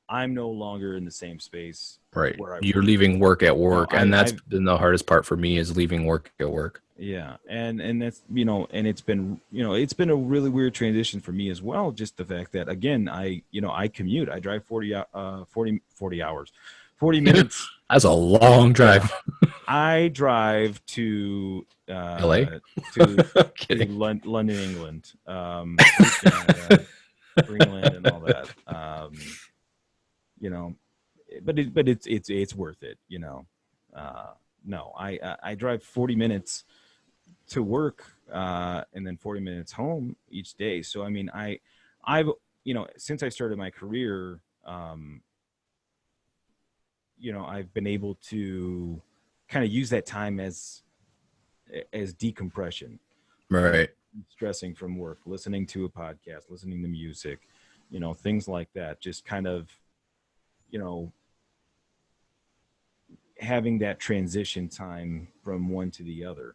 I'm no longer in the same space Right. where I You're work. leaving work at You know, work, and I that's I've been the hardest part for me is leaving work at work. Yeah, and that's and it's been a really weird transition for me as well. Just the fact that again, I commute, I drive 40 hours, 40 minutes. That's a long Yeah, drive. I drive to LA? to Kidding. London, England, through Canada, Greenland, and all that. You know, but it's worth it. No, I drive 40 minutes to work, and then 40 minutes home each day. So I mean, I've since I started my career, I've been able to kind of use that time as decompression, Right. stressing from work, listening to a podcast, listening to music, things like that. Just kind of you know having that transition time from one to the other.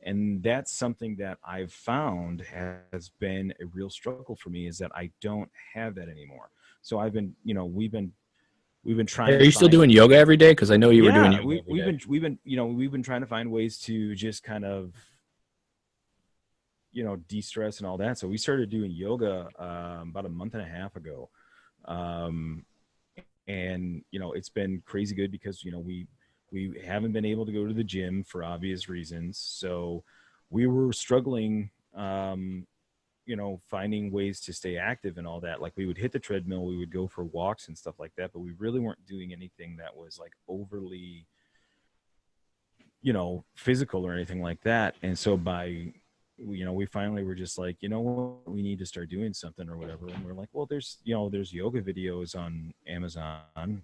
And that's something that I've found has been a real struggle for me, is that I don't have that anymore. So I've been, we've been trying Are to you still find, doing yoga every day? Because I know you were doing yeah, yoga every day. we've been trying to find ways to just kind of, de-stress and all that. So we started doing yoga about a month and a half ago. Um, and it's been crazy good because we haven't been able to go to the gym for obvious reasons, so we were struggling, finding ways to stay active and all that. Like we would hit the treadmill, we would go for walks and stuff like that, but we really weren't doing anything that was like overly physical or anything like that. And so we finally were just like, what, we need to start doing something or whatever. And we're like, well, there's yoga videos on Amazon.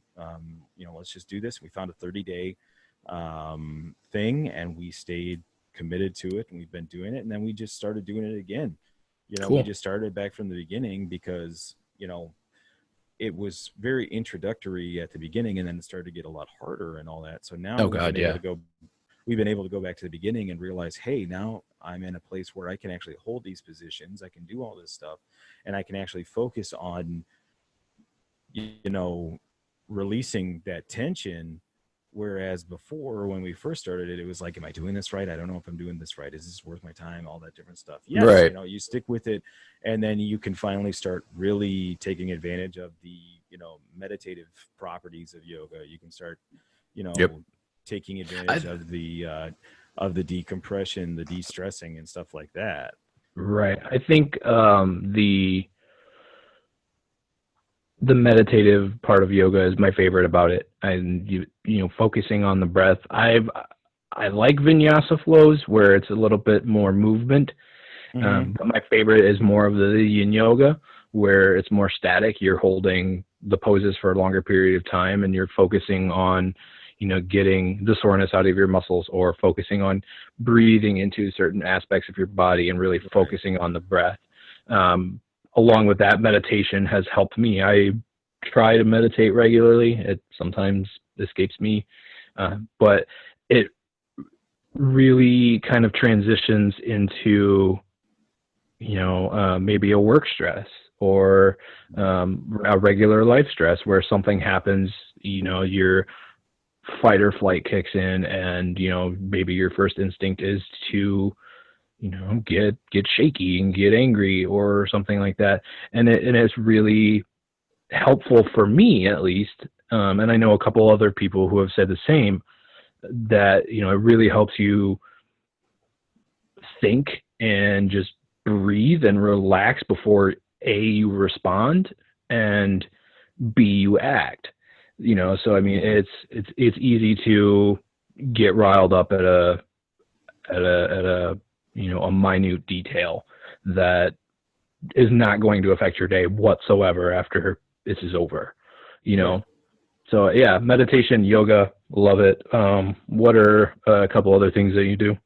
Let's just do this. We found a 30-day thing, and we stayed committed to it, and we've been doing it. And then we just started doing it again. We Cool. just started back from the beginning because, it was very introductory at the beginning, and then it started to get a lot harder and all that. So now Oh God, yeah. we've been able to go back to the beginning and realize, hey, now I'm in a place where I can actually hold these positions. I can do all this stuff, and I can actually focus on, releasing that tension. Whereas before, when we first started it, it was like, am I doing this right? I don't know if I'm doing this right. Is this worth my time? All that different stuff. Yes, Right. you stick with it, and then you can finally start really taking advantage of the, meditative properties of yoga. You can start, Yep. taking I, advantage of the decompression, the de-stressing and stuff like that. right. I think the meditative part of yoga is my favorite about it. And focusing on the breath. I like vinyasa flows where it's a little bit more movement. But my favorite is more of the yin yoga, where it's more static. You're holding the poses for a longer period of time, and you're focusing on, getting the soreness out of your muscles, or focusing on breathing into certain aspects of your body and really focusing on the breath. Along with that, meditation has helped me. I try to meditate regularly. It sometimes escapes me, but it really kind of transitions into maybe a work stress or a regular life stress where something happens, your fight or flight kicks in, and maybe your first instinct is to get shaky and get angry or something like that, and it's really helpful for me, at least, and I know a couple other people who have said the same, that it really helps you think and just breathe and relax before A, you respond, and B, you act. So I mean, it's easy to get riled up at a a minute detail that is not going to affect your day whatsoever after this is over. So yeah, meditation, yoga, love it. What are a couple other things that you do?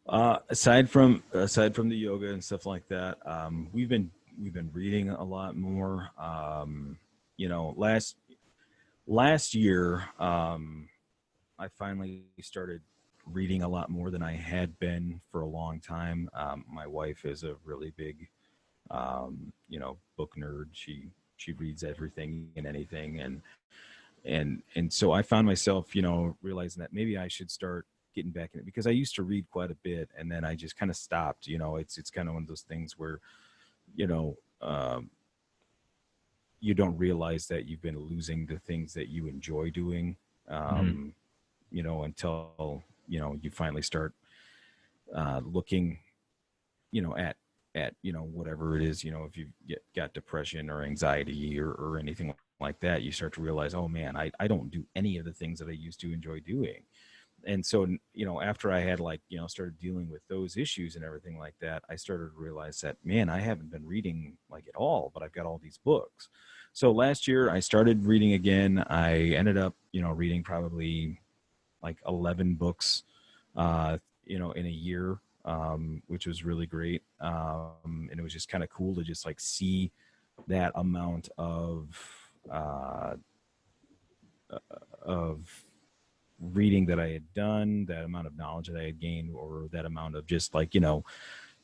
Aside from the yoga and stuff like that, we've been reading a lot more. Last year, I finally started reading a lot more than I had been for a long time. My wife is a really big, book nerd. She reads everything and anything, and so I found myself, realizing that maybe I should start getting back in it, because I used to read quite a bit, and then I just kind of stopped. It's kind of one of those things where, you don't realize that you've been losing the things that you enjoy doing, until you finally start looking, at whatever it is, if you've got depression or anxiety or anything like that, you start to realize, oh man, I don't do any of the things that I used to enjoy doing. And so, after I had started dealing with those issues and everything like that, I started to realize that, man, I haven't been reading at all, but I've got all these books. So last year I started reading again. I ended up, reading probably 11 books, in a year, which was really great. And it was just kind of cool to just see that amount of reading that I had done, that amount of knowledge that I had gained, or that amount of just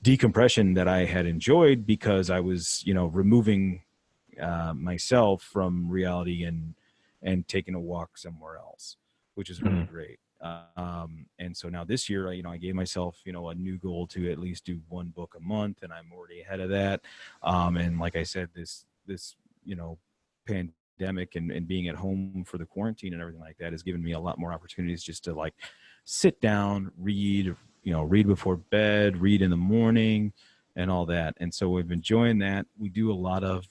decompression that I had enjoyed, because I was, removing myself from reality and taking a walk somewhere else, which is really great. And so now this year, I gave myself, a new goal to at least do one book a month, and I'm already ahead of that. And like I said, this pandemic and being at home for the quarantine and everything like that has given me a lot more opportunities just to sit down, read, read before bed, read in the morning, and all that. And so we've been enjoying that. We do a lot of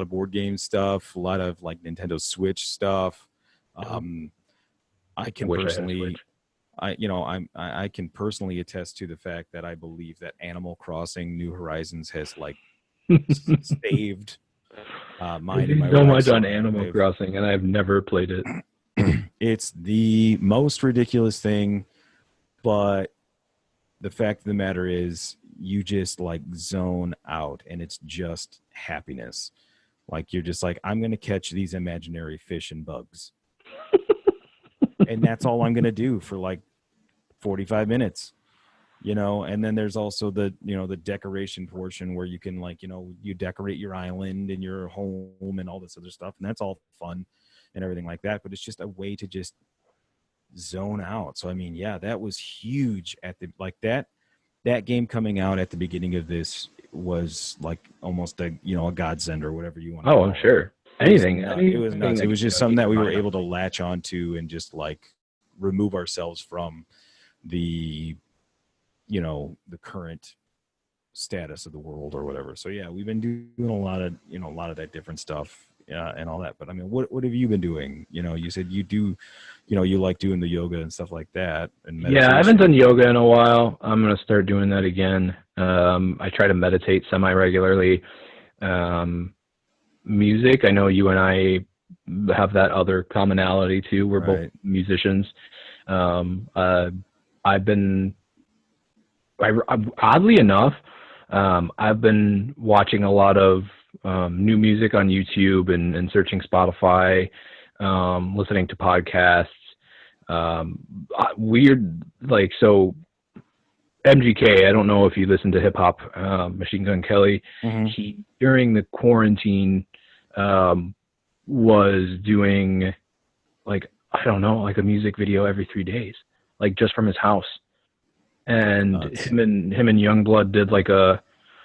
board game stuff, a lot of Nintendo Switch stuff. I can personally, I can personally attest to the fact that I believe that Animal Crossing New Horizons has saved mine and my so wife's much on life. Animal Crossing, and I've never played it. It's the most ridiculous thing, but the fact of the matter is, you just zone out, and it's just happiness. You're just I'm going to catch these imaginary fish and bugs. And that's all I'm going to do for 45 minutes, and then there's also the, the decoration portion where you can you decorate your island and your home and all this other stuff. And that's all fun and everything like that. But it's just a way to just zone out. So, I mean, yeah, that was huge at the, that game coming out at the beginning of this was almost a, a godsend or whatever you want to call I'm sure. anything. It was nuts. It was just something that we were able to. to latch onto and just like remove ourselves from the, the current status of the world or whatever. So yeah, we've been doing a lot of that different stuff and all that. But I mean, what have you been doing? You said you do, you like doing the yoga and stuff like that. And meditation. Yeah, I haven't done yoga in a while. I'm gonna start doing that again. I try to meditate semi-regularly. Music, I know you and I have that other commonality too. We're both musicians. I've been, oddly enough, I've been watching a lot of new music on YouTube and searching Spotify, listening to podcasts. Weird, like, so MGK, I don't know if you listen to hip hop, Machine Gun Kelly. Mm-hmm. He, during the quarantine, was doing like, I don't know, like a music video every 3 days, like just from his house. And him and Youngblood did like a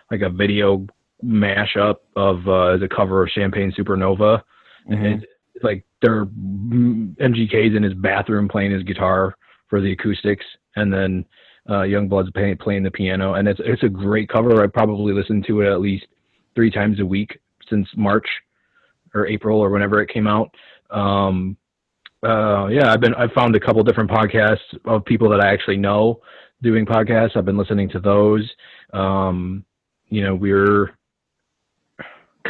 video mashup of as a cover of Champagne Supernova. Mm-hmm. And like they're MGK's in his bathroom playing his guitar for the acoustics, and then Youngblood's playing the piano, and it's a great cover. I probably listened to it at least 3 times a week since March or April or whenever it came out. Yeah, I've found a couple different podcasts of people that I actually know doing podcasts. I've been listening to those. We're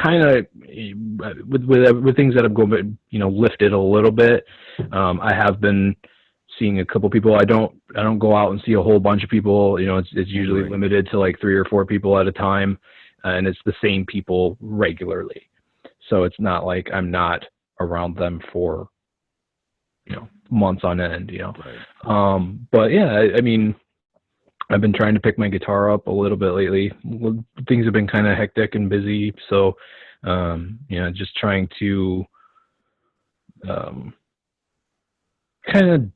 kind of with things that have gone, lifted a little bit. I have been seeing a couple people. I don't go out and see a whole bunch of people. It's usually limited to like 3 or 4 people at a time, and it's the same people regularly. So it's not like I'm not around them for, months on end, But yeah, I mean, I've been trying to pick my guitar up a little bit lately. Things have been kind of hectic and busy. So, just trying to kind of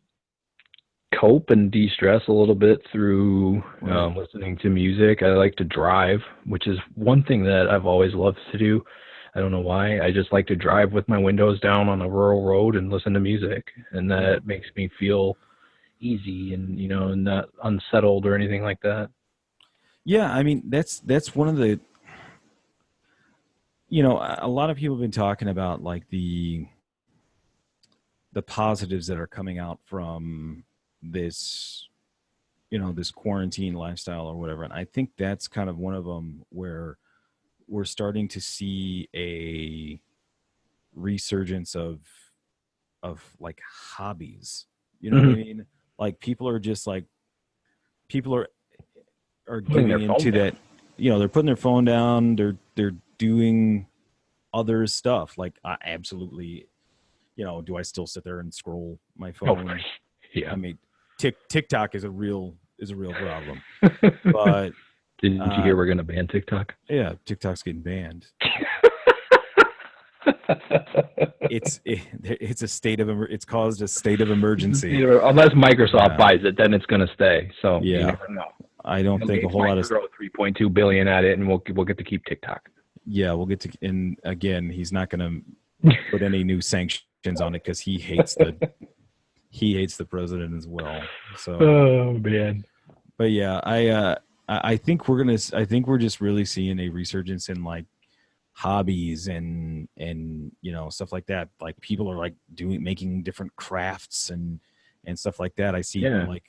cope and de-stress a little bit through listening to music. I like to drive, which is one thing that I've always loved to do. I don't know why. I just like to drive with my windows down on a rural road and listen to music, and that makes me feel easy and not unsettled or anything like that. Yeah, I mean that's one of the, a lot of people have been talking about like the positives that are coming out from this, this quarantine lifestyle or whatever, and I think that's kind of one of them where we're starting to see a resurgence of like hobbies. You know what I mean? Like people are getting into that. They're putting their phone down. They're doing other stuff. Like I absolutely, do I still sit there and scroll my phone? Oh, yeah. I mean, TikTok is a real problem. But didn't you hear we're gonna ban TikTok? Yeah, TikTok's getting banned. It's caused a state of emergency. Unless Microsoft buys it, then it's gonna stay. So yeah, you never know. I don't think a whole lot of throw 3.2 billion at it, and we'll get to keep TikTok. Yeah, we'll get to. And again, he's not gonna put any new sanctions on it because he hates the president as well. So oh man. But yeah, I think we're just really seeing a resurgence in like hobbies and stuff like that. Like people are like making different crafts and stuff like that. I see like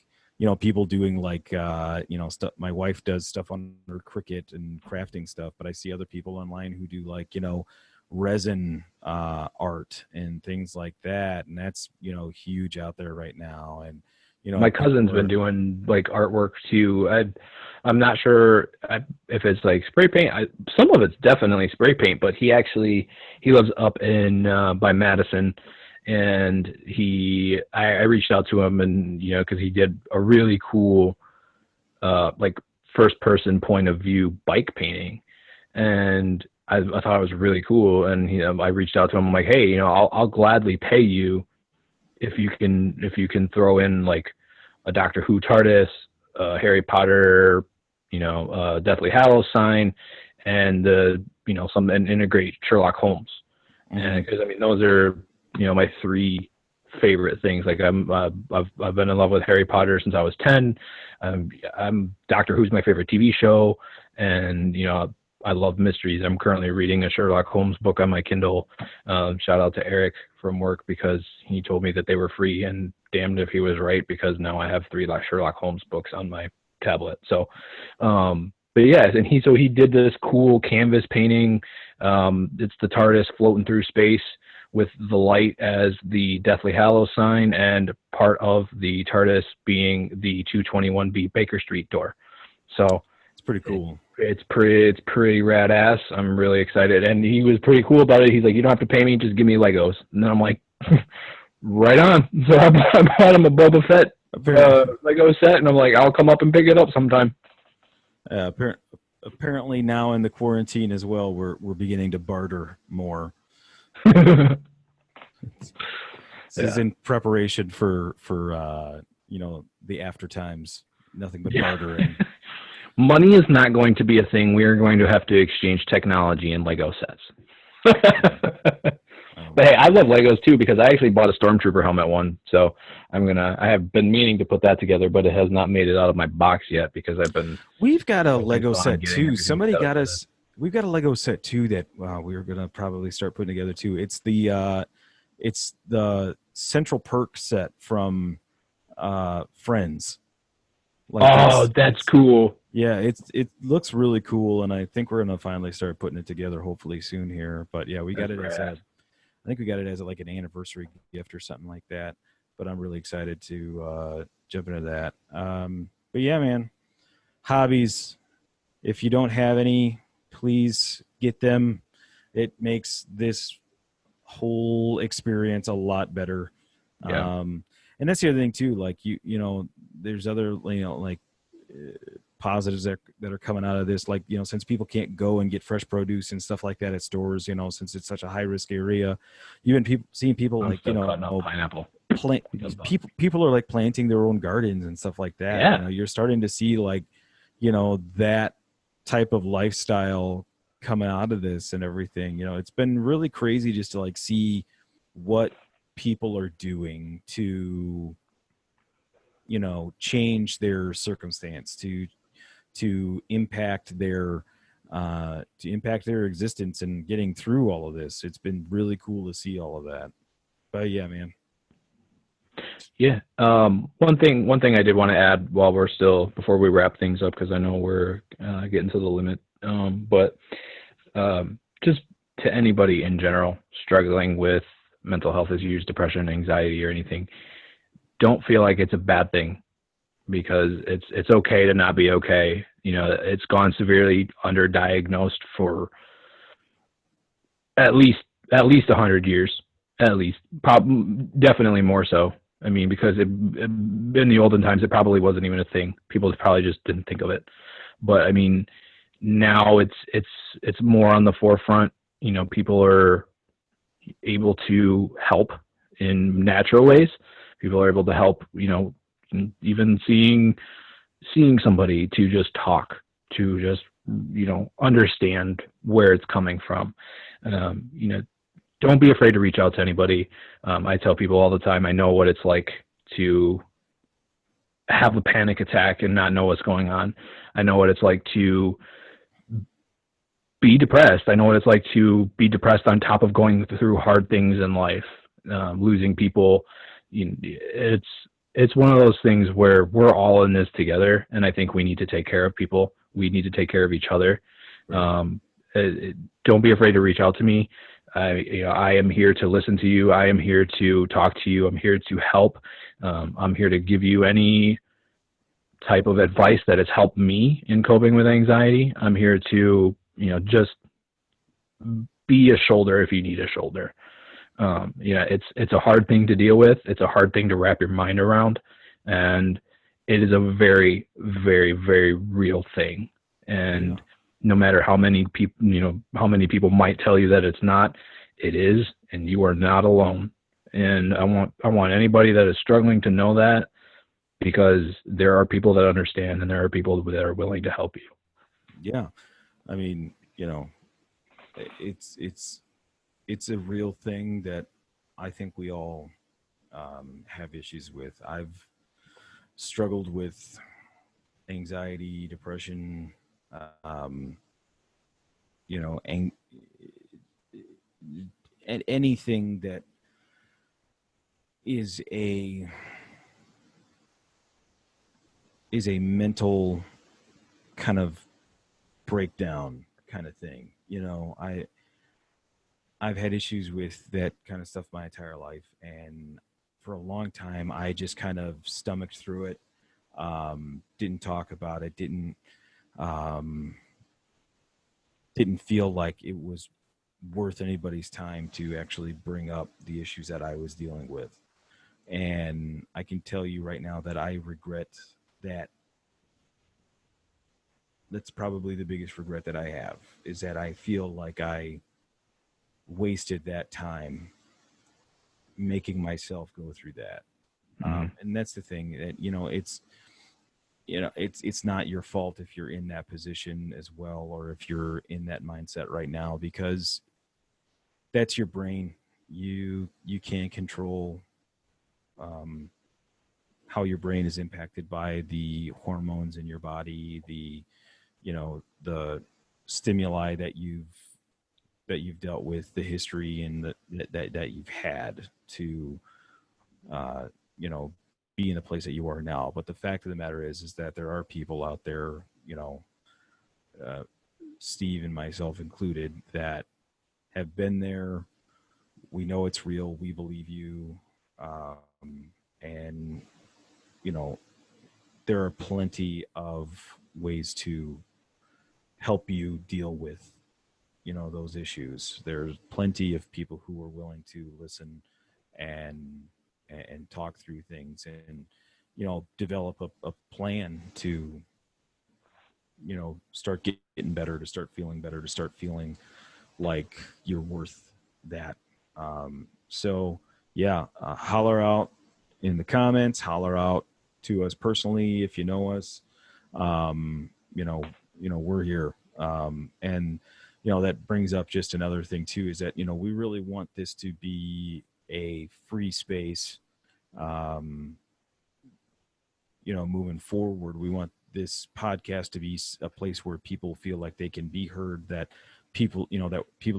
people doing like stuff. My wife does stuff on her Cricut and crafting stuff, but I see other people online who do like resin art and things like that, and that's huge out there right now. And my cousin's been doing like artwork too. I'm not sure if it's like spray paint. Some of it's definitely spray paint, but he lives up in by Madison, and I reached out to him, and because he did a really cool like first person point of view bike painting, and I thought it was really cool. And I reached out to him. I'm like, hey, I'll gladly pay you if you can throw in like a Doctor Who TARDIS, Harry Potter, Deathly Hallows sign, and and integrate Sherlock Holmes. And because I mean, those are, my three favorite things. Like I've been in love with Harry Potter since I was 10. I'm Doctor Who's my favorite TV show, and I love mysteries. I'm currently reading a Sherlock Holmes book on my Kindle. Shout out to Eric from work because he told me that they were free, and damned if he was right, because now I have 3 Sherlock Holmes books on my tablet. So, but yes, and he did this cool canvas painting. It's the TARDIS floating through space with the light as the Deathly Hallows sign, and part of the TARDIS being the 221B Baker Street door. So it's pretty cool. It's pretty rad ass. I'm really excited. And he was pretty cool about it. He's like, you don't have to pay me, just give me Legos. And then I'm like, right on. So I bought him a Boba Fett Lego set, and I'm like, I'll come up and pick it up sometime. Apparently now in the quarantine as well, we're beginning to barter more. This is in preparation for the after times. Nothing but bartering. Money is not going to be a thing. We are going to have to exchange technology and Lego sets. But hey, I love Legos too, because I actually bought a Stormtrooper helmet one. So I have been meaning to put that together, but it has not made it out of my box yet because We've got a Lego set too. Somebody got us. We've got a Lego set too that we were gonna probably start putting together too. It's the Central Perk set from Friends. That's cool. Yeah, it looks really cool, and I think we're gonna finally start putting it together hopefully soon here. But yeah, we got it as I think we got it as like an anniversary gift or something like that. But I'm really excited to jump into that. But yeah, man, hobbies. If you don't have any, please get them. It makes this whole experience a lot better. Yeah. And that's the other thing too. Like there's other positives that are coming out of this. Like since people can't go and get fresh produce and stuff like that at stores, since it's such a high risk area, you've been seeing people pineapple. People are like planting their own gardens and stuff like that. Yeah. You're starting to see that type of lifestyle coming out of this and everything. It's been really crazy just to see what people are doing to change their circumstance, to impact their existence and getting through all of this. It's been really cool to see all of that. But yeah, man. Yeah. One thing I did want to add before we wrap things up, because I know we're getting to the limit. But just to anybody in general struggling with mental health issues, depression, anxiety, or anything, don't feel like it's a bad thing, because it's okay to not be okay. It's gone severely underdiagnosed for at least 100 years, at least, definitely more so. I mean, because in the olden times, it probably wasn't even a thing. People probably just didn't think of it. But I mean, now it's more on the forefront. People are able to help in natural ways. People are able to help, even seeing somebody, to just talk, to just, understand where it's coming from. Don't be afraid to reach out to anybody. I tell people all the time, I know what it's like to have a panic attack and not know what's going on. I know what it's like to be depressed. I know what it's like to be depressed on top of going through hard things in life, losing people. It's one of those things where we're all in this together, and I think we need to take care of people. We need to take care of each other. Don't be afraid to reach out to me. I am here to listen to you. I am here to talk to you. I'm here to help. I'm here to give you any type of advice that has helped me in coping with anxiety. I'm here to, just be a shoulder if you need a shoulder. It's a hard thing to deal with. It's a hard thing to wrap your mind around, and it is a very, very, very real thing. And no matter how many people might tell you that it's not, it is, and you are not alone. And I want anybody that is struggling to know that, because there are people that understand, and there are people that are willing to help you. Yeah. I mean, it's it's a real thing that I think we all have issues with. I've struggled with anxiety, depression, um, you know, and anything that is a mental kind of breakdown kind of thing. I've had issues with that kind of stuff my entire life, and for a long time I just kind of stomached through it. Didn't talk about it, um, didn't feel like it was worth anybody's time to actually bring up the issues that I was dealing with. And I can tell you right now that I regret that. That's probably the biggest regret that I have, is that I feel like I wasted that time making myself go through that. And that's the thing, that it's not your fault if you're in that position as well, or if you're in that mindset right now, because that's your brain. You can't control how your brain is impacted by the hormones in your body, the stimuli that you've dealt with, the history and that you've had to be in the place that you are now. But the fact of the matter is that there are people out there, Steve and myself included, that have been there. We know it's real. We believe you. And there are plenty of ways to help you deal with those issues. There's plenty of people who are willing to listen and talk through things, and develop a plan to start getting better, to start feeling better, to start feeling like you're worth that. So yeah, holler out in the comments, holler out to us personally if you know us. We're here. And that brings up just another thing too, is that we really want this to be a free space. Moving forward, we want this podcast to be a place where people feel like they can be heard, that people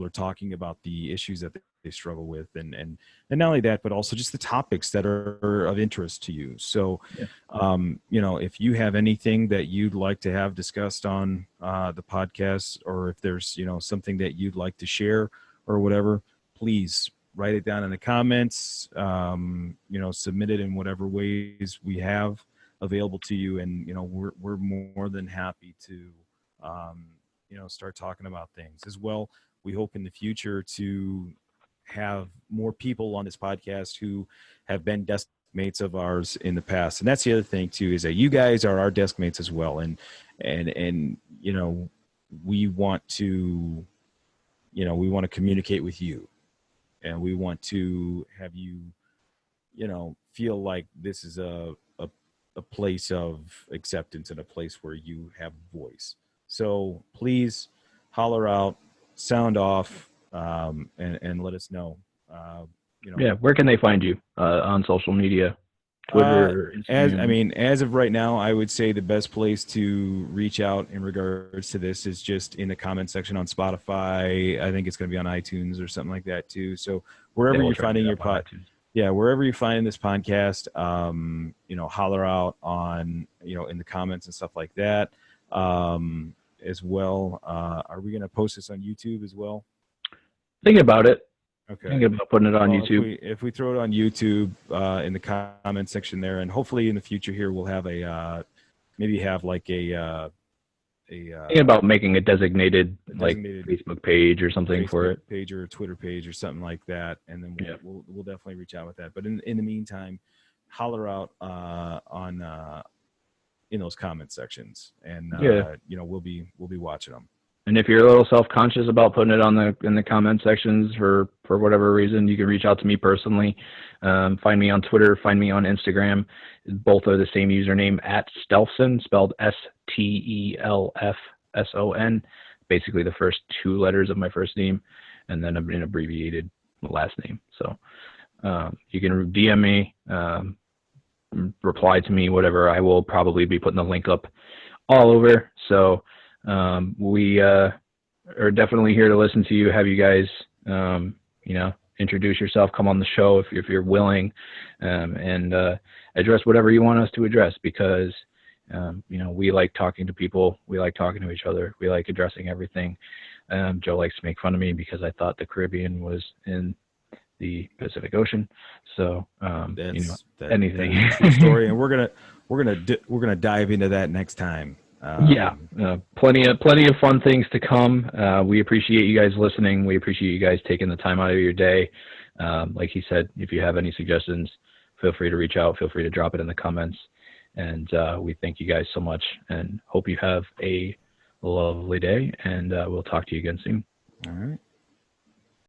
are talking about the issues that they struggle with, and not only that, but also just the topics that are of interest to you. So, if you have anything that you'd like to have discussed on the podcast, or if there's something that you'd like to share or whatever, please write it down in the comments. Submit it in whatever ways we have available to you, and we're more than happy to start talking about things as well. We hope in the future to have more people on this podcast who have been desk mates of ours in the past. And that's the other thing too, is that you guys are our desk mates as well. And we want to communicate with you, and we want to have you, feel like this is a place of acceptance, and a place where you have voice. So please holler out, sound off, and let us know. Where can they find you on social media? Twitter, as of right now, I would say the best place to reach out in regards to this is just in the comment section on Spotify. I think it's going to be on iTunes or something like that too. So wherever you're finding your wherever you find this podcast, holler out on, in the comments and stuff like that. As well, are we going to post this on YouTube as well? Thinking about it. Okay. Thinking about putting it on YouTube. If we throw it on YouTube in the comment section there, and hopefully in the future here we'll have thinking about making a designated Facebook page or something for it, page or Twitter page or something like that, and then we'll definitely reach out with that. But in the meantime, holler out on in those comment sections, and we'll be watching them. And if you're a little self-conscious about putting it in the comment sections for whatever reason, you can reach out to me personally. Find me on Twitter, find me on Instagram. Both are the same username, @Stelfson, spelled STELFSON. Basically the first two letters of my first name. and then an abbreviated last name. So you can DM me, reply to me, whatever. I will probably be putting the link up all over. So we are definitely here to listen to you, have you guys, introduce yourself, come on the show if you're willing, and address whatever you want us to address, because we like talking to people, we like talking to each other, we like addressing everything. Joe likes to make fun of me because I thought the Caribbean was in the Pacific Ocean, so anything. That's the story, and we're gonna dive into that next time. Plenty of fun things to come. We appreciate you guys listening. We appreciate you guys taking the time out of your day. Like he said, if you have any suggestions, feel free to reach out. Feel free to drop it in the comments. And we thank you guys so much and hope you have a lovely day. And we'll talk to you again soon. All right.